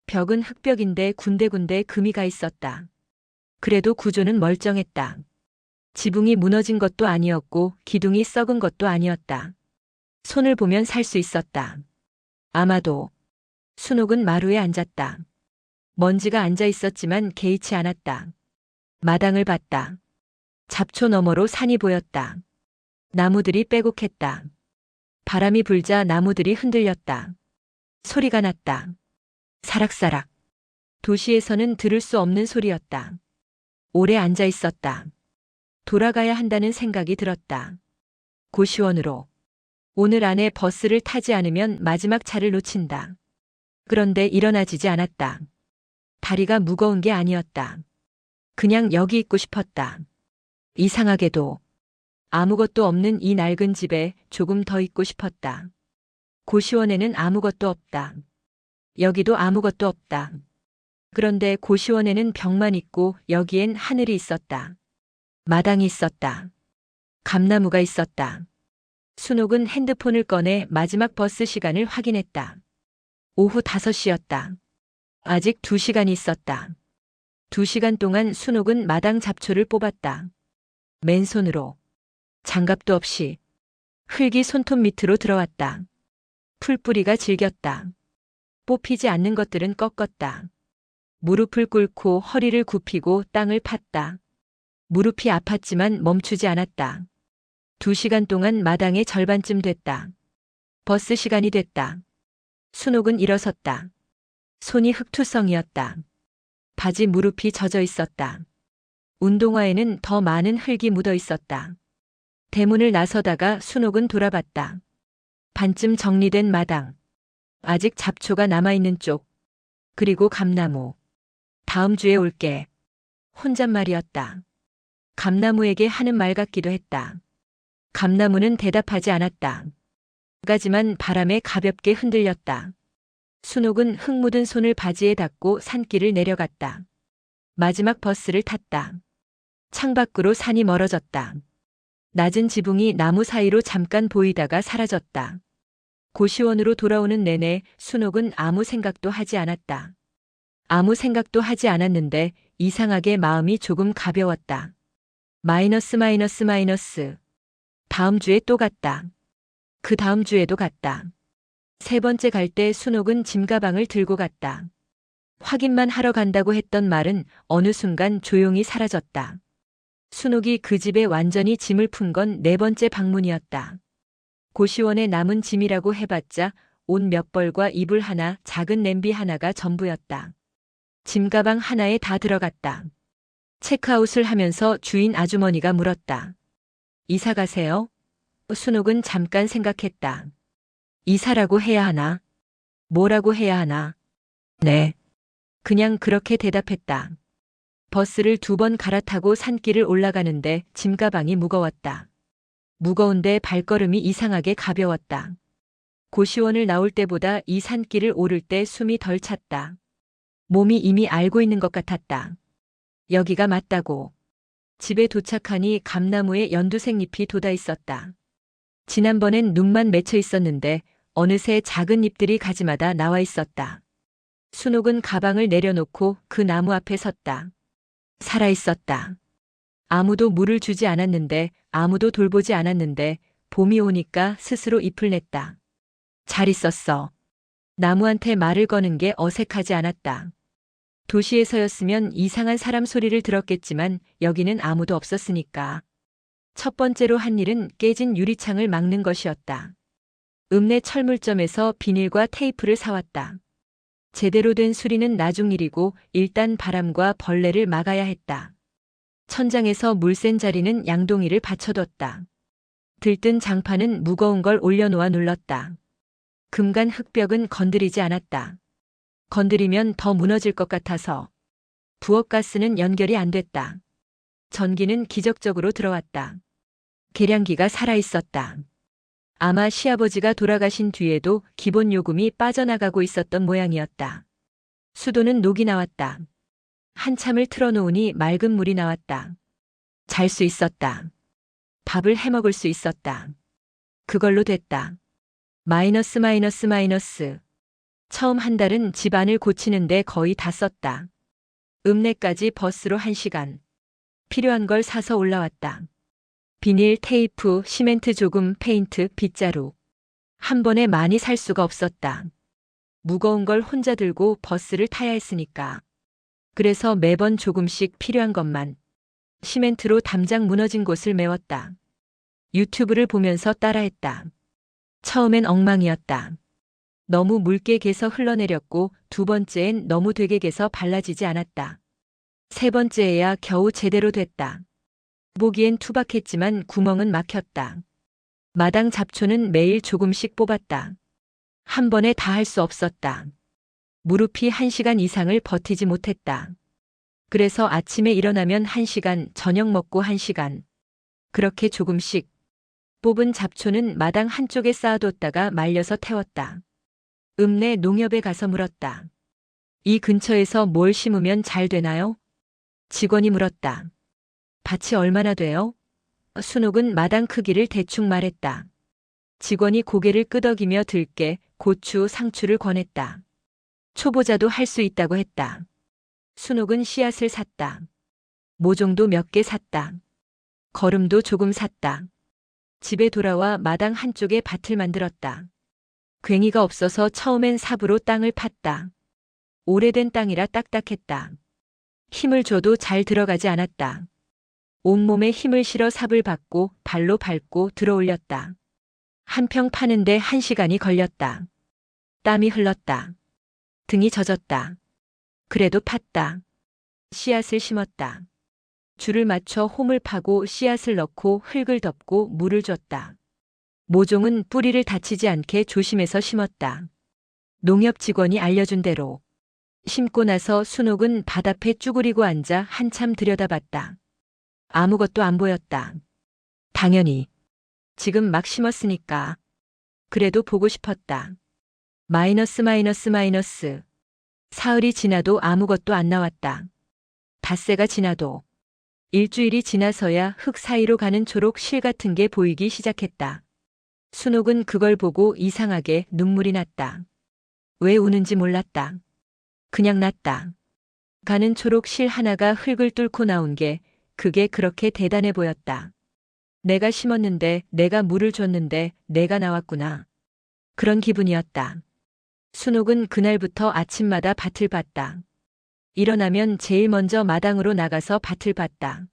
벽은 흙벽인데 군데군데 금이 가 있었다. 그래도 구조는 멀쩡했다. 지붕이 무너진 것도 아니었고 기둥이 썩은 것도 아니었다. 손을 보면 살 수 있었다. 아마도. 순옥은 마루에 앉았다. 먼지가 앉아 있었지만 개의치 않았다. 마당을 봤다. 잡초 너머로 산이 보였다. 나무들이 빼곡했다. 바람이 불자 나무들이 흔들렸다. 소리가 났다. 사락사락. 도시에서는 들을 수 없는 소리였다. 오래 앉아 있었다. 돌아가야 한다는 생각이 들었다. 고시원으로. 오늘 안에 버스를 타지 않으면 마지막 차를 놓친다. 그런데 일어나지지 않았다. 다리가 무거운 게 아니었다. 그냥 여기 있고 싶었다. 이상하게도 아무것도 없는 이 낡은 집에 조금 더 있고 싶었다. 고시원에는 아무것도 없다. 여기도 아무것도 없다. 그런데 고시원에는 벽만 있고 여기엔 하늘이 있었다. 마당이 있었다. 감나무가 있었다. 순옥은 핸드폰을 꺼내 마지막 버스 시간을 확인했다. 오후 5시였다. 아직 2시간이 있었다. 2시간 동안 순옥은 마당 잡초를 뽑았다. 맨손으로. 장갑도 없이. 흙이 손톱 밑으로 들어왔다. 풀뿌리가 질겼다. 뽑히지 않는 것들은 꺾었다. 무릎을 꿇고 허리를 굽히고 땅을 팠다. 무릎이 아팠지만 멈추지 않았다. 2시간 동안 마당의 절반쯤 됐다. 버스 시간이 됐다. 순옥은 일어섰다. 손이 흙투성이었다. 바지 무릎이 젖어 있었다. 운동화에는 더 많은 흙이 묻어 있었다. 대문을 나서다가 순옥은 돌아봤다. 반쯤 정리된 마당. 아직 잡초가 남아있는 쪽. 그리고 감나무. 다음 주에 올게. 혼잣말이었다. 감나무에게 하는 말 같기도 했다. 감나무는 대답하지 않았다. 가지만 바람에 가볍게 흔들렸다. 순옥은 흙 묻은 손을 바지에 닿고 산길을 내려갔다. 마지막 버스를 탔다. 창밖으로 산이 멀어졌다. 낮은 지붕이 나무 사이로 잠깐 보이다가 사라졌다. 고시원으로 돌아오는 내내 순옥은 아무 생각도 하지 않았다. 아무 생각도 하지 않았는데 이상하게 마음이 조금 가벼웠다. 마이너스. 다음 주에 또 갔다. 그 다음 주에도 갔다. 세 번째 갈 때 순옥은 짐가방을 들고 갔다. 확인만 하러 간다고 했던 말은 어느 순간 조용히 사라졌다. 순옥이 그 집에 완전히 짐을 푼 건 네 번째 방문이었다. 고시원에 남은 짐이라고 해봤자 옷 몇 벌과 이불 하나, 작은 냄비 하나가 전부였다. 짐가방 하나에 다 들어갔다. 체크아웃을 하면서 주인 아주머니가 물었다. 이사 가세요? 순옥은 잠깐 생각했다. 이사라고 해야 하나? 뭐라고 해야 하나? 네. 그냥 그렇게 대답했다. 버스를 2번 갈아타고 산길을 올라가는데 짐가방이 무거웠다. 무거운데 발걸음이 이상하게 가벼웠다. 고시원을 나올 때보다 이 산길을 오를 때 숨이 덜 찼다. 몸이 이미 알고 있는 것 같았다. 여기가 맞다고. 집에 도착하니 감나무에 연두색 잎이 돋아 있었다. 지난번엔 눈만 맺혀 있었는데 어느새 작은 잎들이 가지마다 나와 있었다. 순옥은 가방을 내려놓고 그 나무 앞에 섰다. 살아 있었다. 아무도 물을 주지 않았는데, 아무도 돌보지 않았는데 봄이 오니까 스스로 잎을 냈다. 잘 있었어. 나무한테 말을 거는 게 어색하지 않았다. 도시에서였으면 이상한 사람 소리를 들었겠지만 여기는 아무도 없었으니까. 첫 번째로 한 일은 깨진 유리창을 막는 것이었다. 읍내 철물점에서 비닐과 테이프를 사왔다. 제대로 된 수리는 나중 일이고 일단 바람과 벌레를 막아야 했다. 천장에서 물 센 자리는 양동이를 받쳐뒀다. 들뜬 장판은 무거운 걸 올려놓아 눌렀다. 금간 흙벽은 건드리지 않았다. 건드리면 더 무너질 것 같아서. 부엌가스는 연결이 안 됐다. 전기는 기적적으로 들어왔다. 계량기가 살아있었다. 아마 시아버지가 돌아가신 뒤에도 기본 요금이 빠져나가고 있었던 모양이었다. 수도는 녹이 나왔다. 한참을 틀어놓으니 맑은 물이 나왔다. 잘 수 있었다. 밥을 해먹을 수 있었다. 그걸로 됐다. 마이너스. 처음 한 달은 집안을 고치는데 거의 다 썼다. 읍내까지 버스로 1시간. 필요한 걸 사서 올라왔다. 비닐, 테이프, 시멘트 조금, 페인트, 빗자루. 한 번에 많이 살 수가 없었다. 무거운 걸 혼자 들고 버스를 타야 했으니까. 그래서 매번 조금씩 필요한 것만. 시멘트로 담장 무너진 곳을 메웠다. 유튜브를 보면서 따라했다. 처음엔 엉망이었다. 너무 묽게 개서 흘러내렸고 두 번째엔 너무 되게 개서 발라지지 않았다. 세 번째에야 겨우 제대로 됐다. 보기엔 투박했지만 구멍은 막혔다. 마당 잡초는 매일 조금씩 뽑았다. 한 번에 다 할 수 없었다. 무릎이 1시간 이상을 버티지 못했다. 그래서 아침에 일어나면 1시간, 저녁 먹고 1시간. 그렇게 조금씩. 뽑은 잡초는 마당 한쪽에 쌓아뒀다가 말려서 태웠다. 읍내 농협에 가서 물었다. 이 근처에서 뭘 심으면 잘 되나요? 직원이 물었다. 밭이 얼마나 돼요? 순옥은 마당 크기를 대충 말했다. 직원이 고개를 끄덕이며 들깨, 고추, 상추를 권했다. 초보자도 할 수 있다고 했다. 순옥은 씨앗을 샀다. 모종도 몇 개 샀다. 거름도 조금 샀다. 집에 돌아와 마당 한쪽에 밭을 만들었다. 괭이가 없어서 처음엔 삽으로 땅을 팠다. 오래된 땅이라 딱딱했다. 힘을 줘도 잘 들어가지 않았다. 온몸에 힘을 실어 삽을 받고 발로 밟고 들어올렸다. 한 평 파는데 1시간이 걸렸다. 땀이 흘렀다. 등이 젖었다. 그래도 팠다. 씨앗을 심었다. 줄을 맞춰 홈을 파고 씨앗을 넣고 흙을 덮고 물을 줬다. 모종은 뿌리를 다치지 않게 조심해서 심었다. 농협 직원이 알려준 대로. 심고 나서 순옥은 밭 앞에 쭈그리고 앉아 한참 들여다봤다. 아무것도 안 보였다. 당연히. 지금 막 심었으니까. 그래도 보고 싶었다. 마이너스. 사흘이 지나도 아무것도 안 나왔다. 닷새가 지나도. 일주일이 지나서야 흙 사이로 가는 초록 실 같은 게 보이기 시작했다. 순옥은 그걸 보고 이상하게 눈물이 났다. 왜 우는지 몰랐다. 그냥 났다. 가는 초록 실 하나가 흙을 뚫고 나온 게 그게 그렇게 대단해 보였다. 내가 심었는데, 내가 물을 줬는데 내가 나왔구나. 그런 기분이었다. 순옥은 그날부터 아침마다 밭을 봤다. 일어나면 제일 먼저 마당으로 나가서 밭을 봤다.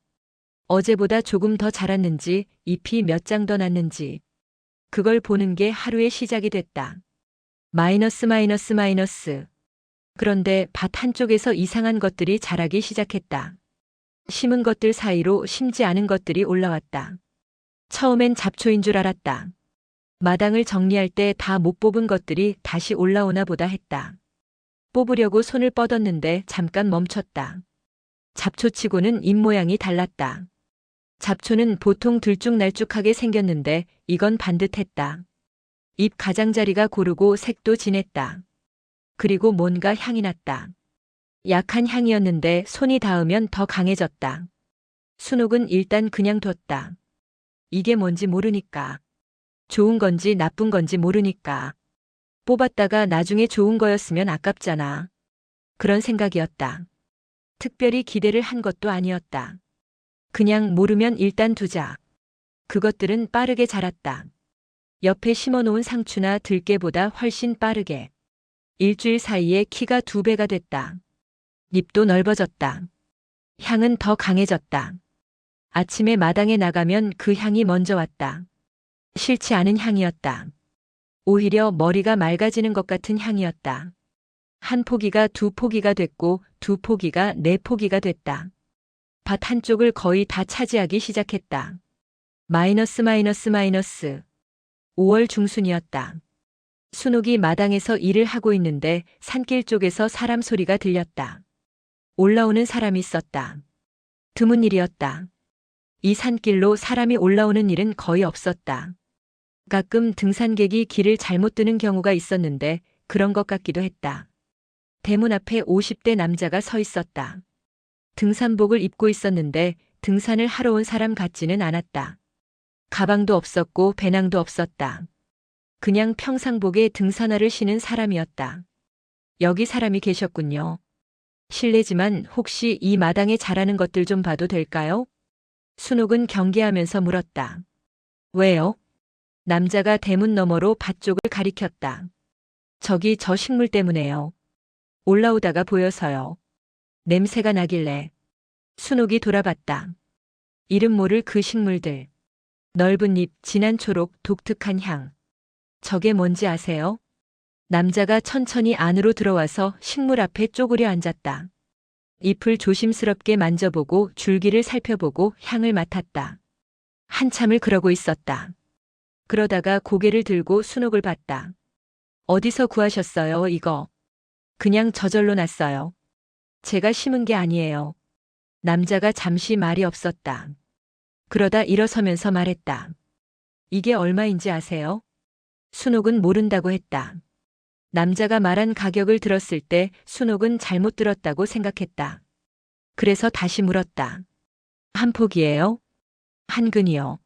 어제보다 조금 더 자랐는지, 잎이 몇 장 더 났는지. 그걸 보는 게 하루의 시작이 됐다. 마이너스. 그런데 밭 한쪽에서 이상한 것들이 자라기 시작했다. 심은 것들 사이로 심지 않은 것들이 올라왔다. 처음엔 잡초인 줄 알았다. 마당을 정리할 때 다 못 뽑은 것들이 다시 올라오나 보다 했다. 뽑으려고 손을 뻗었는데 잠깐 멈췄다. 잡초치고는 잎 모양이 달랐다. 잡초는 보통 들쭉날쭉하게 생겼는데 이건 반듯했다. 잎 가장자리가 고르고 색도 진했다. 그리고 뭔가 향이 났다. 약한 향이었는데 손이 닿으면 더 강해졌다. 순옥은 일단 그냥 뒀다. 이게 뭔지 모르니까. 좋은 건지 나쁜 건지 모르니까. 뽑았다가 나중에 좋은 거였으면 아깝잖아. 그런 생각이었다. 특별히 기대를 한 것도 아니었다. 그냥 모르면 일단 두자. 그것들은 빠르게 자랐다. 옆에 심어놓은 상추나 들깨보다 훨씬 빠르게. 일주일 사이에 키가 2배가 됐다. 잎도 넓어졌다. 향은 더 강해졌다. 아침에 마당에 나가면 그 향이 먼저 왔다. 싫지 않은 향이었다. 오히려 머리가 맑아지는 것 같은 향이었다. 한 포기가 2포기가 됐고 2포기가 4포기가 됐다. 밭 한쪽을 거의 다 차지하기 시작했다. 마이너스. 5월 중순이었다. 순옥이 마당에서 일을 하고 있는데 산길 쪽에서 사람 소리가 들렸다. 올라오는 사람이 있었다. 드문 일이었다. 이 산길로 사람이 올라오는 일은 거의 없었다. 가끔 등산객이 길을 잘못 드는 경우가 있었는데 그런 것 같기도 했다. 대문 앞에 50대 남자가 서 있었다. 등산복을 입고 있었는데 등산을 하러 온 사람 같지는 않았다. 가방도 없었고 배낭도 없었다. 그냥 평상복에 등산화를 신은 사람이었다. 여기 사람이 계셨군요. 실례지만 혹시 이 마당에 자라는 것들 좀 봐도 될까요? 순옥은 경계하면서 물었다. 왜요? 남자가 대문 너머로 밭 쪽을 가리켰다. 저기 저 식물 때문에요. 올라오다가 보여서요. 냄새가 나길래. 순옥이 돌아봤다. 이름 모를 그 식물들. 넓은 잎, 진한 초록, 독특한 향. 저게 뭔지 아세요? 남자가 천천히 안으로 들어와서 식물 앞에 쪼그려 앉았다. 잎을 조심스럽게 만져보고 줄기를 살펴보고 향을 맡았다. 한참을 그러고 있었다. 그러다가 고개를 들고 순옥을 봤다. 어디서 구하셨어요, 이거? 그냥 저절로 났어요. 제가 심은 게 아니에요. 남자가 잠시 말이 없었다. 그러다 일어서면서 말했다. 이게 얼마인지 아세요? 순옥은 모른다고 했다. 남자가 말한 가격을 들었을 때 순옥은 잘못 들었다고 생각했다. 그래서 다시 물었다. 한 포기예요? 한 근이요.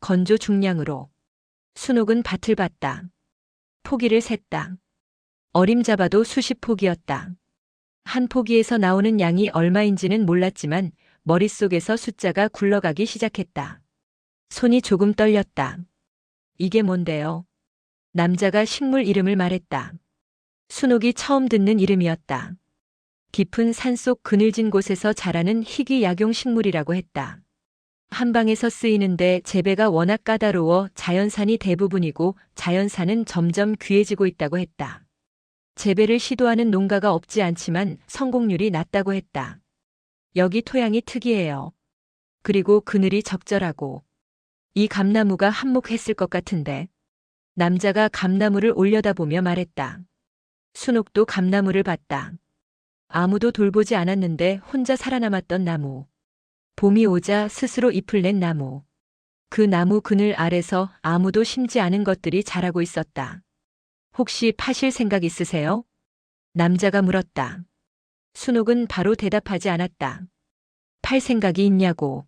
건조 중량으로. 순옥은 밭을 봤다. 포기를 셌다. 어림잡아도 수십 포기였다. 한 포기에서 나오는 양이 얼마인지는 몰랐지만 머릿속에서 숫자가 굴러가기 시작했다. 손이 조금 떨렸다. 이게 뭔데요? 남자가 식물 이름을 말했다. 순옥이 처음 듣는 이름이었다. 깊은 산속 그늘진 곳에서 자라는 희귀 약용 식물이라고 했다. 한방에서 쓰이는데 재배가 워낙 까다로워 자연산이 대부분이고 자연산은 점점 귀해지고 있다고 했다. 재배를 시도하는 농가가 없지 않지만 성공률이 낮다고 했다. 여기 토양이 특이해요. 그리고 그늘이 적절하고 이 감나무가 한몫했을 것 같은데. 남자가 감나무를 올려다보며 말했다. 순옥도 감나무를 봤다. 아무도 돌보지 않았는데 혼자 살아남았던 나무. 봄이 오자 스스로 잎을 낸 나무. 그 나무 그늘 아래서 아무도 심지 않은 것들이 자라고 있었다. 혹시 파실 생각 있으세요? 남자가 물었다. 순옥은 바로 대답하지 않았다. 팔 생각이 있냐고.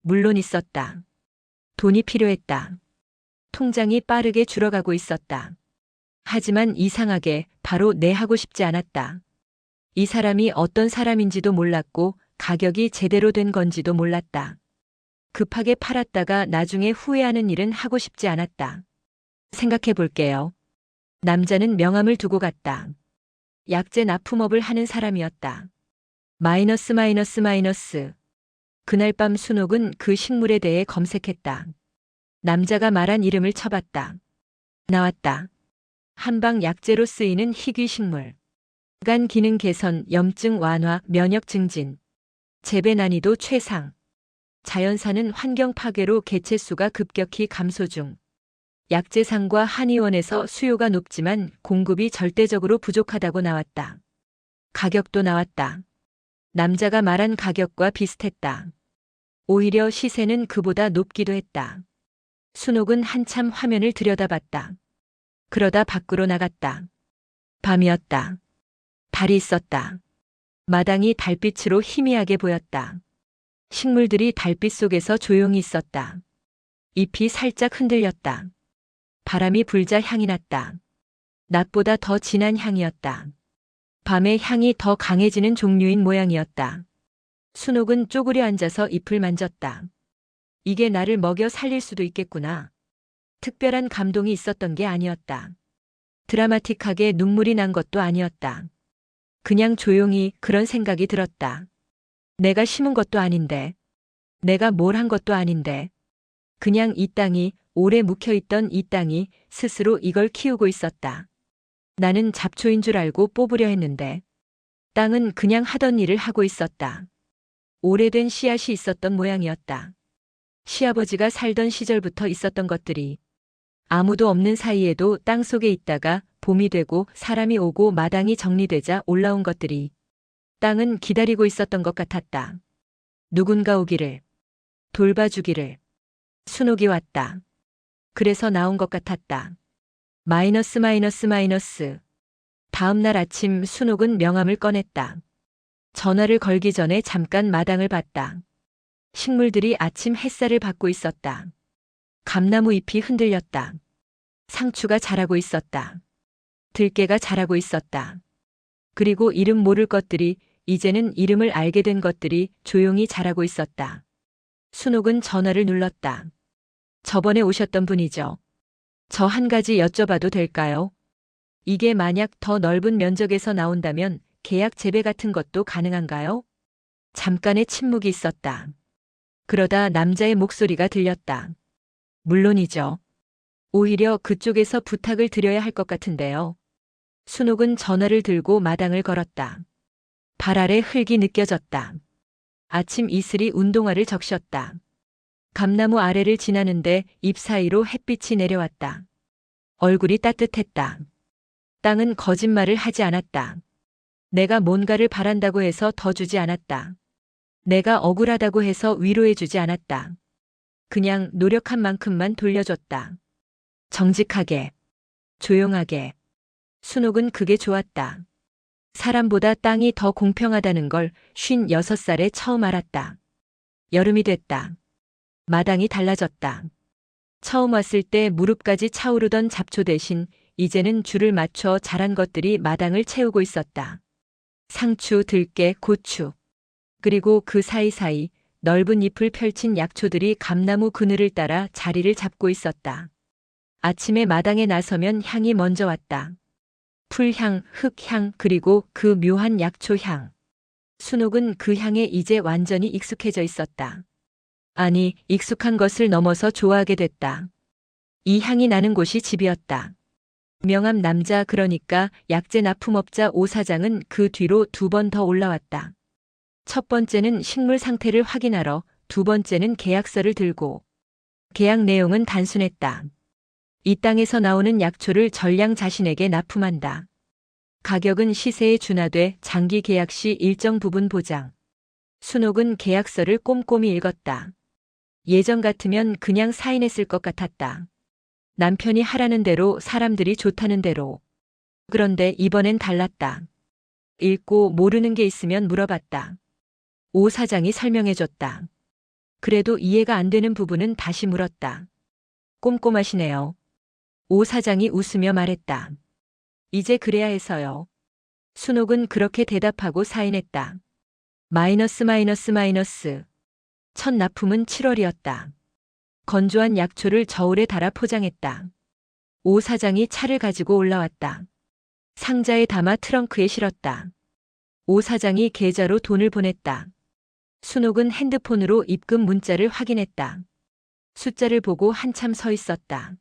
물론 있었다. 돈이 필요했다. 통장이 빠르게 줄어가고 있었다. 하지만 이상하게 바로 내 하고 싶지 않았다. 이 사람이 어떤 사람인지도 몰랐고 가격이 제대로 된 건지도 몰랐다. 급하게 팔았다가 나중에 후회하는 일은 하고 싶지 않았다. 생각해 볼게요. 남자는 명함을 두고 갔다. 약재 납품업을 하는 사람이었다. 마이너스. 그날 밤 순옥은 그 식물에 대해 검색했다. 남자가 말한 이름을 쳐봤다. 나왔다. 한방 약재로 쓰이는 희귀 식물. 간 기능 개선, 염증 완화, 면역 증진. 재배 난이도 최상. 자연사는 환경 파괴로 개체수가 급격히 감소 중. 약재상과 한의원에서 수요가 높지만 공급이 절대적으로 부족하다고 나왔다. 가격도 나왔다. 남자가 말한 가격과 비슷했다. 오히려 시세는 그보다 높기도 했다. 순옥은 한참 화면을 들여다봤다. 그러다 밖으로 나갔다. 밤이었다. 달이 있었다. 마당이 달빛으로 희미하게 보였다. 식물들이 달빛 속에서 조용히 있었다. 잎이 살짝 흔들렸다. 바람이 불자 향이 났다. 낮보다 더 진한 향이었다. 밤에 향이 더 강해지는 종류인 모양이었다. 순옥은 쪼그려 앉아서 잎을 만졌다. 이게 나를 먹여 살릴 수도 있겠구나. 특별한 감동이 있었던 게 아니었다. 드라마틱하게 눈물이 난 것도 아니었다. 그냥 조용히 그런 생각이 들었다. 내가 심은 것도 아닌데. 내가 뭘 한 것도 아닌데. 그냥 이 땅이, 오래 묵혀있던 이 땅이 스스로 이걸 키우고 있었다. 나는 잡초인 줄 알고 뽑으려 했는데. 땅은 그냥 하던 일을 하고 있었다. 오래된 씨앗이 있었던 모양이었다. 시아버지가 살던 시절부터 있었던 것들이 아무도 없는 사이에도 땅 속에 있다가 봄이 되고 사람이 오고 마당이 정리되자 올라온 것들이 땅은 기다리고 있었던 것 같았다. 누군가 오기를, 돌봐주기를. 순옥이 왔다. 그래서 나온 것 같았다. 마이너스. 다음 날 아침 순옥은 명함을 꺼냈다. 전화를 걸기 전에 잠깐 마당을 봤다. 식물들이 아침 햇살을 받고 있었다. 감나무 잎이 흔들렸다. 상추가 자라고 있었다. 들깨가 자라고 있었다. 그리고 이름 모를 것들이, 이제는 이름을 알게 된 것들이 조용히 자라고 있었다. 순옥은 전화를 눌렀다. 저번에 오셨던 분이죠. 저 한 가지 여쭤봐도 될까요? 이게 만약 더 넓은 면적에서 나온다면 계약 재배 같은 것도 가능한가요? 잠깐의 침묵이 있었다. 그러다 남자의 목소리가 들렸다. 물론이죠. 오히려 그쪽에서 부탁을 드려야 할 것 같은데요. 순옥은 전화를 들고 마당을 걸었다. 발 아래 흙이 느껴졌다. 아침 이슬이 운동화를 적셨다. 감나무 아래를 지나는데 잎 사이로 햇빛이 내려왔다. 얼굴이 따뜻했다. 땅은 거짓말을 하지 않았다. 내가 뭔가를 바란다고 해서 더 주지 않았다. 내가 억울하다고 해서 위로해주지 않았다. 그냥 노력한 만큼만 돌려줬다. 정직하게, 조용하게. 순옥은 그게 좋았다. 사람보다 땅이 더 공평하다는 걸 56살에 처음 알았다. 여름이 됐다. 마당이 달라졌다. 처음 왔을 때 무릎까지 차오르던 잡초 대신 이제는 줄을 맞춰 자란 것들이 마당을 채우고 있었다. 상추, 들깨, 고추. 그리고 그 사이사이 넓은 잎을 펼친 약초들이 감나무 그늘을 따라 자리를 잡고 있었다. 아침에 마당에 나서면 향이 먼저 왔다. 풀향, 흙향, 그리고 그 묘한 약초향. 순옥은 그 향에 이제 완전히 익숙해져 있었다. 아니, 익숙한 것을 넘어서 좋아하게 됐다. 이 향이 나는 곳이 집이었다. 명함 남자 그러니까 약재 납품업자 오 사장은 그 뒤로 2번 더 올라왔다. 첫 번째는 식물 상태를 확인하러, 두 번째는 계약서를 들고. 계약 내용은 단순했다. 이 땅에서 나오는 약초를 전량 자신에게 납품한다. 가격은 시세에 준하되 장기 계약 시 일정 부분 보장. 순옥은 계약서를 꼼꼼히 읽었다. 예전 같으면 그냥 사인했을 것 같았다. 남편이 하라는 대로, 사람들이 좋다는 대로. 그런데 이번엔 달랐다. 읽고 모르는 게 있으면 물어봤다. 오 사장이 설명해줬다. 그래도 이해가 안 되는 부분은 다시 물었다. 꼼꼼하시네요. 오 사장이 웃으며 말했다. 이제 그래야 해서요. 순옥은 그렇게 대답하고 사인했다. 마이너스. 첫 납품은 7월이었다. 건조한 약초를 저울에 달아 포장했다. 오 사장이 차를 가지고 올라왔다. 상자에 담아 트렁크에 실었다. 오 사장이 계좌로 돈을 보냈다. 순옥은 핸드폰으로 입금 문자를 확인했다. 숫자를 보고 한참 서 있었다.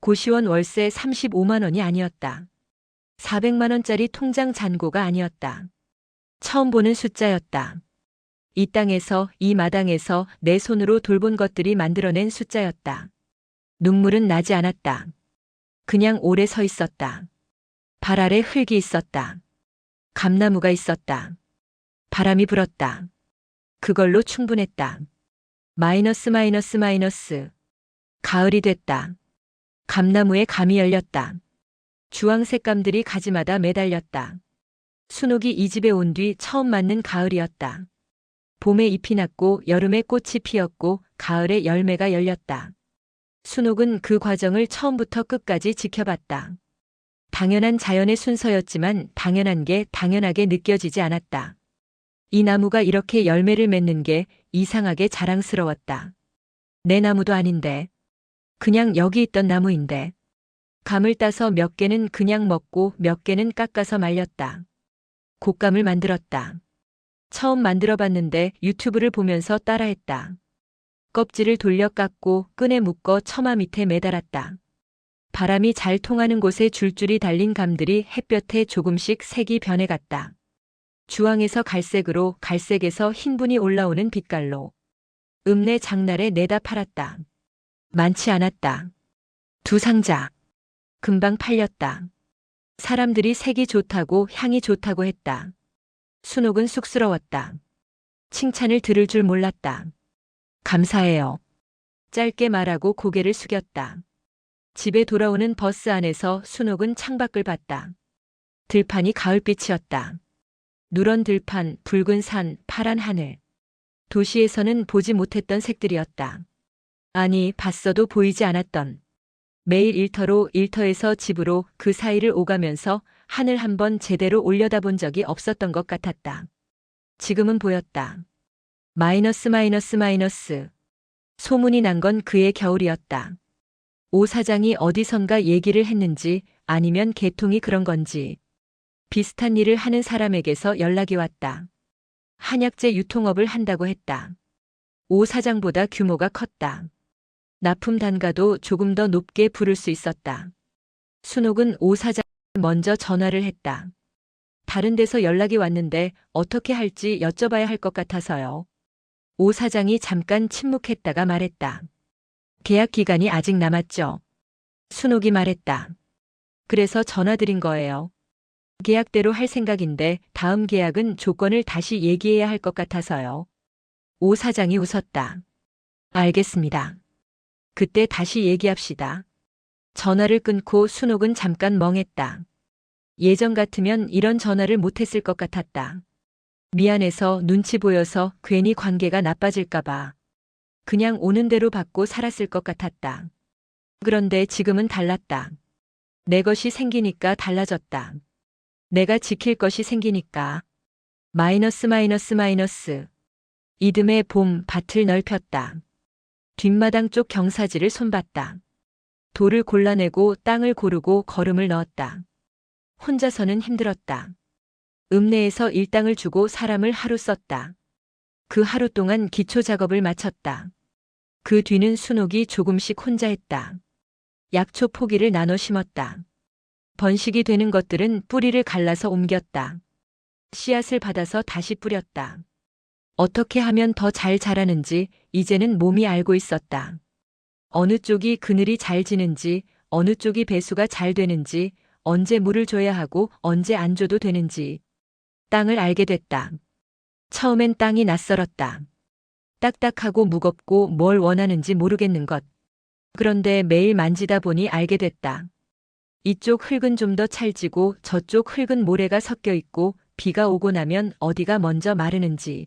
고시원 월세 35만 원이 아니었다. 400만 원짜리 통장 잔고가 아니었다. 처음 보는 숫자였다. 이 땅에서, 이 마당에서 내 손으로 돌본 것들이 만들어낸 숫자였다. 눈물은 나지 않았다. 그냥 오래 서 있었다. 발 아래 흙이 있었다. 감나무가 있었다. 바람이 불었다. 그걸로 충분했다. 마이너스. 가을이 됐다. 감나무에 감이 열렸다. 주황색감들이 가지마다 매달렸다. 순옥이 이 집에 온 뒤 처음 맞는 가을이었다. 봄에 잎이 났고 여름에 꽃이 피었고 가을에 열매가 열렸다. 순옥은 그 과정을 처음부터 끝까지 지켜봤다. 당연한 자연의 순서였지만 당연한 게 당연하게 느껴지지 않았다. 이 나무가 이렇게 열매를 맺는 게 이상하게 자랑스러웠다. 내 나무도 아닌데. 그냥 여기 있던 나무인데. 감을 따서 몇 개는 그냥 먹고 몇 개는 깎아서 말렸다. 곶감을 만들었다. 처음 만들어봤는데 유튜브를 보면서 따라했다. 껍질을 돌려 깎고 끈에 묶어 처마 밑에 매달았다. 바람이 잘 통하는 곳에 줄줄이 달린 감들이 햇볕에 조금씩 색이 변해갔다. 주황에서 갈색으로, 갈색에서 흰분이 올라오는 빛깔로. 읍내 장날에 내다 팔았다. 많지 않았다. 2상자. 금방 팔렸다. 사람들이 색이 좋다고, 향이 좋다고 했다. 순옥은 쑥스러웠다. 칭찬을 들을 줄 몰랐다. 감사해요. 짧게 말하고 고개를 숙였다. 집에 돌아오는 버스 안에서 순옥은 창밖을 봤다. 들판이 가을빛이었다. 누런 들판, 붉은 산, 파란 하늘. 도시에서는 보지 못했던 색들이었다. 아니, 봤어도 보이지 않았던. 매일 일터에서 집으로 그 사이를 오가면서 하늘 한번 제대로 올려다본 적이 없었던 것 같았다. 지금은 보였다. 마이너스. 소문이 난 건 그의 겨울이었다. 오 사장이 어디선가 얘기를 했는지 아니면 개통이 그런 건지. 비슷한 일을 하는 사람에게서 연락이 왔다. 한약재 유통업을 한다고 했다. 오 사장보다 규모가 컸다. 납품 단가도 조금 더 높게 부를 수 있었다. 순옥은 오 사장 먼저 전화를 했다. 다른 데서 연락이 왔는데 어떻게 할지 여쭤봐야 할 것 같아서요. 오 사장이 잠깐 침묵했다가 말했다. 계약 기간이 아직 남았죠. 순옥이 말했다. 그래서 전화드린 거예요. 계약대로 할 생각인데 다음 계약은 조건을 다시 얘기해야 할 것 같아서요. 오 사장이 웃었다. 알겠습니다. 그때 다시 얘기합시다. 전화를 끊고 순옥은 잠깐 멍했다. 예전 같으면 이런 전화를 못했을 것 같았다. 미안해서, 눈치 보여서 괜히 관계가 나빠질까봐. 그냥 오는 대로 받고 살았을 것 같았다. 그런데 지금은 달랐다. 내 것이 생기니까 달라졌다. 내가 지킬 것이 생기니까. 마이너스. 이듬해 봄 밭을 넓혔다. 뒷마당 쪽 경사지를 손봤다. 돌을 골라내고 땅을 고르고 거름을 넣었다. 혼자서는 힘들었다. 읍내에서 일당을 주고 사람을 하루 썼다. 그 하루 동안 기초 작업을 마쳤다. 그 뒤는 순옥이 조금씩 혼자 했다. 약초 포기를 나눠 심었다. 번식이 되는 것들은 뿌리를 갈라서 옮겼다. 씨앗을 받아서 다시 뿌렸다. 어떻게 하면 더 잘 자라는지 이제는 몸이 알고 있었다. 어느 쪽이 그늘이 잘 지는지, 어느 쪽이 배수가 잘 되는지, 언제 물을 줘야 하고 언제 안 줘도 되는지 땅을 알게 됐다. 처음엔 땅이 낯설었다. 딱딱하고 무겁고 뭘 원하는지 모르겠는 것. 그런데 매일 만지다 보니 알게 됐다. 이쪽 흙은 좀 더 찰지고 저쪽 흙은 모래가 섞여 있고 비가 오고 나면 어디가 먼저 마르는지.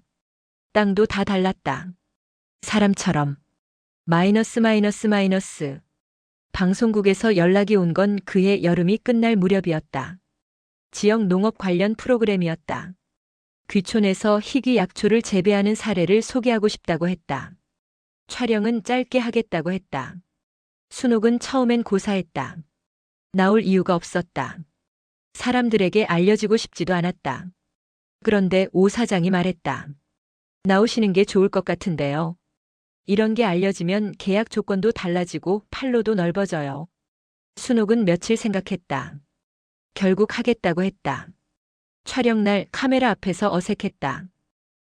땅도 다 달랐다. 사람처럼. 마이너스. 방송국에서 연락이 온 건 그해 여름이 끝날 무렵이었다. 지역 농업 관련 프로그램이었다. 귀촌에서 희귀 약초를 재배하는 사례를 소개하고 싶다고 했다. 촬영은 짧게 하겠다고 했다. 순옥은 처음엔 고사했다. 나올 이유가 없었다. 사람들에게 알려지고 싶지도 않았다. 그런데 오 사장이 말했다. 나오시는 게 좋을 것 같은데요. 이런 게 알려지면 계약 조건도 달라지고 판로도 넓어져요. 순옥은 며칠 생각했다. 결국 하겠다고 했다. 촬영날 카메라 앞에서 어색했다.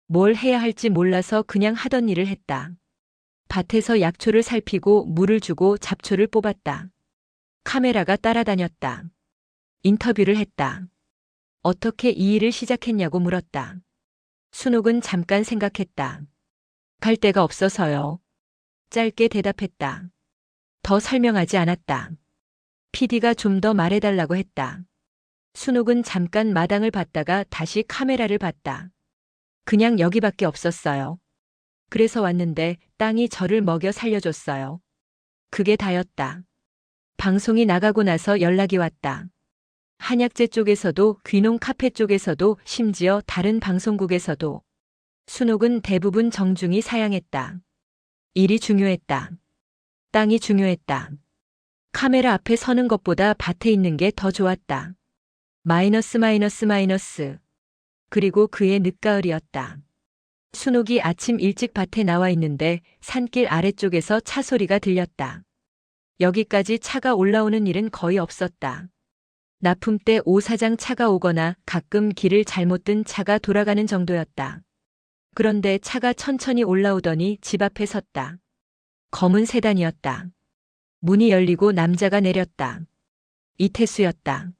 뭘 해야 할지 몰라서 그냥 하던 일을 했다. 밭에서 약초를 살피고 물을 주고 잡초를 뽑았다. 카메라가 따라다녔다. 인터뷰를 했다. 어떻게 이 일을 시작했냐고 물었다. 순옥은 잠깐 생각했다. 갈 데가 없어서요. 짧게 대답했다. 더 설명하지 않았다. PD가 좀 더 말해달라고 했다. 순옥은 잠깐 마당을 봤다가 다시 카메라를 봤다. 그냥 여기밖에 없었어요. 그래서 왔는데 땅이 저를 먹여 살려줬어요. 그게 다였다. 방송이 나가고 나서 연락이 왔다. 한약재 쪽에서도 귀농 카페 쪽에서도 심지어 다른 방송국에서도. 순옥은 대부분 정중히 사양했다. 일이 중요했다. 땅이 중요했다. 카메라 앞에 서는 것보다 밭에 있는 게 더 좋았다. 마이너스. 그리고 그의 늦가을이었다. 순옥이 아침 일찍 밭에 나와 있는데 산길 아래쪽에서 차 소리가 들렸다. 여기까지 차가 올라오는 일은 거의 없었다. 납품 때 오 사장 차가 오거나 가끔 길을 잘못 든 차가 돌아가는 정도였다. 그런데 차가 천천히 올라오더니 집 앞에 섰다. 검은 세단이었다. 문이 열리고 남자가 내렸다. 이태수였다.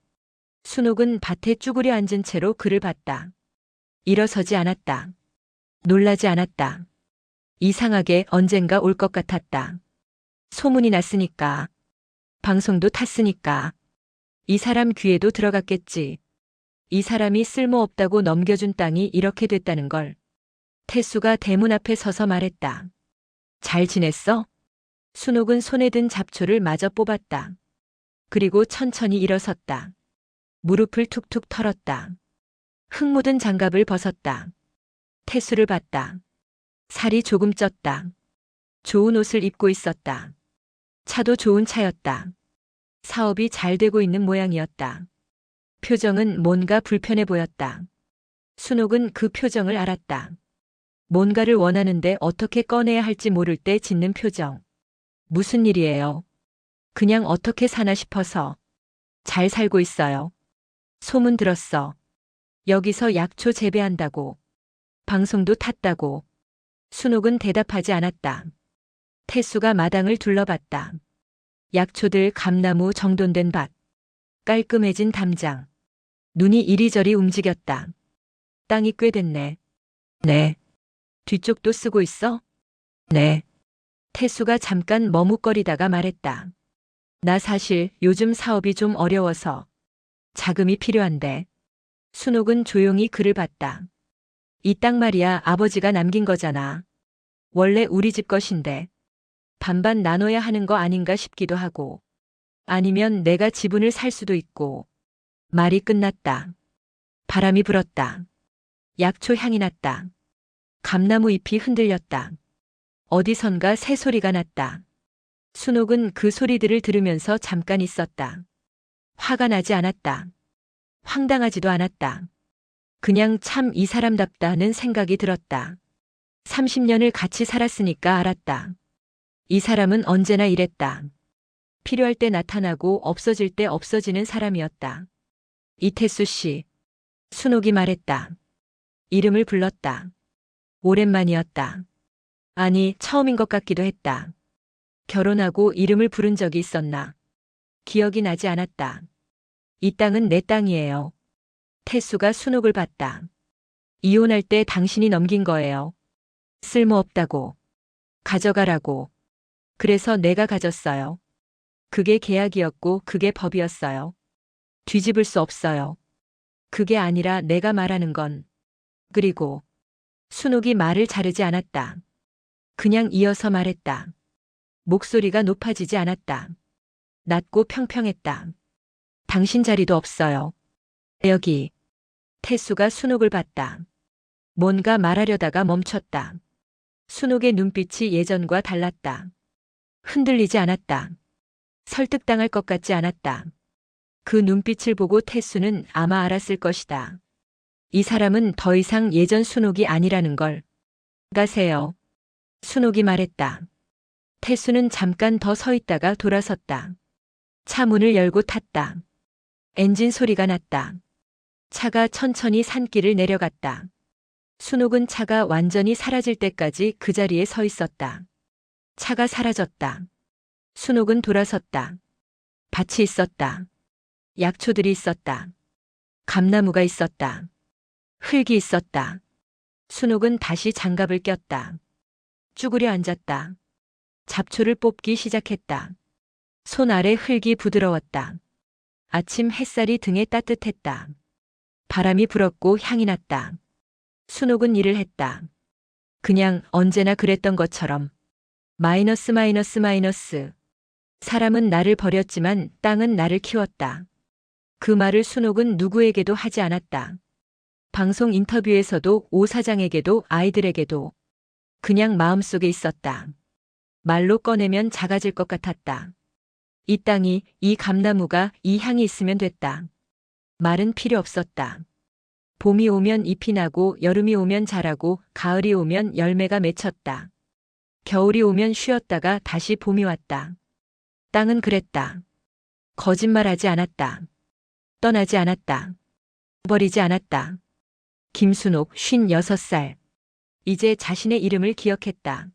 순옥은 밭에 쭈그려 앉은 채로 그를 봤다. 일어서지 않았다. 놀라지 않았다. 이상하게 언젠가 올 것 같았다. 소문이 났으니까. 방송도 탔으니까. 이 사람 귀에도 들어갔겠지. 이 사람이 쓸모없다고 넘겨준 땅이 이렇게 됐다는 걸. 태수가 대문 앞에 서서 말했다. 잘 지냈어? 순옥은 손에 든 잡초를 마저 뽑았다. 그리고 천천히 일어섰다. 무릎을 툭툭 털었다. 흙 묻은 장갑을 벗었다. 태수를 봤다. 살이 조금 쪘다. 좋은 옷을 입고 있었다. 차도 좋은 차였다. 사업이 잘 되고 있는 모양이었다. 표정은 뭔가 불편해 보였다. 순옥은 그 표정을 알았다. 뭔가를 원하는데 어떻게 꺼내야 할지 모를 때 짓는 표정. 무슨 일이에요? 그냥 어떻게 사나 싶어서. 잘 살고 있어요. 소문 들었어. 여기서 약초 재배한다고. 방송도 탔다고. 순옥은 대답하지 않았다. 태수가 마당을 둘러봤다. 약초들, 감나무, 정돈된 밭. 깔끔해진 담장. 눈이 이리저리 움직였다. 땅이 꽤 됐네. 네. 뒤쪽도 쓰고 있어? 네. 태수가 잠깐 머뭇거리다가 말했다. 나 사실 요즘 사업이 좀 어려워서 자금이 필요한데. 순옥은 조용히 그를 봤다. 이 땅 말이야 아버지가 남긴 거잖아. 원래 우리 집 것인데. 반반 나눠야 하는 거 아닌가 싶기도 하고. 아니면 내가 지분을 살 수도 있고. 말이 끝났다. 바람이 불었다. 약초 향이 났다. 감나무 잎이 흔들렸다. 어디선가 새소리가 났다. 순옥은 그 소리들을 들으면서 잠깐 있었다. 화가 나지 않았다. 황당하지도 않았다. 그냥 참 이 사람답다 하는 생각이 들었다. 30년을 같이 살았으니까 알았다. 이 사람은 언제나 이랬다. 필요할 때 나타나고 없어질 때 없어지는 사람이었다. 이태수 씨. 순옥이 말했다. 이름을 불렀다. 오랜만이었다. 아니, 처음인 것 같기도 했다. 결혼하고 이름을 부른 적이 있었나? 기억이 나지 않았다. 이 땅은 내 땅이에요. 태수가 순옥을 봤다. 이혼할 때 당신이 넘긴 거예요. 쓸모없다고. 가져가라고. 그래서 내가 가졌어요. 그게 계약이었고 그게 법이었어요. 뒤집을 수 없어요. 그게 아니라 내가 말하는 건. 그리고 순옥이 말을 자르지 않았다. 그냥 이어서 말했다. 목소리가 높아지지 않았다. 낮고 평평했다. 당신 자리도 없어요. 여기. 태수가 순옥을 봤다. 뭔가 말하려다가 멈췄다. 순옥의 눈빛이 예전과 달랐다. 흔들리지 않았다. 설득당할 것 같지 않았다. 그 눈빛을 보고 태수는 아마 알았을 것이다. 이 사람은 더 이상 예전 순옥이 아니라는 걸. 가세요. 순옥이 말했다. 태수는 잠깐 더 서 있다가 돌아섰다. 차 문을 열고 탔다. 엔진 소리가 났다. 차가 천천히 산길을 내려갔다. 순옥은 차가 완전히 사라질 때까지 그 자리에 서 있었다. 차가 사라졌다. 순옥은 돌아섰다. 밭이 있었다. 약초들이 있었다. 감나무가 있었다. 흙이 있었다. 순옥은 다시 장갑을 꼈다. 쭈그려 앉았다. 잡초를 뽑기 시작했다. 손 아래 흙이 부드러웠다. 아침 햇살이 등에 따뜻했다. 바람이 불었고 향이 났다. 순옥은 일을 했다. 그냥 언제나 그랬던 것처럼. 마이너스 마이너스 마이너스. 사람은 나를 버렸지만 땅은 나를 키웠다. 그 말을 순옥은 누구에게도 하지 않았다. 방송 인터뷰에서도 오 사장에게도 아이들에게도. 그냥 마음속에 있었다. 말로 꺼내면 작아질 것 같았다. 이 땅이, 이 감나무가, 이 향이 있으면 됐다. 말은 필요 없었다. 봄이 오면 잎이 나고 여름이 오면 자라고 가을이 오면 열매가 맺혔다. 겨울이 오면 쉬었다가 다시 봄이 왔다. 땅은 그랬다. 거짓말하지 않았다. 떠나지 않았다. 버리지 않았다. 김순옥 56살. 이제 자신의 이름을 기억했다.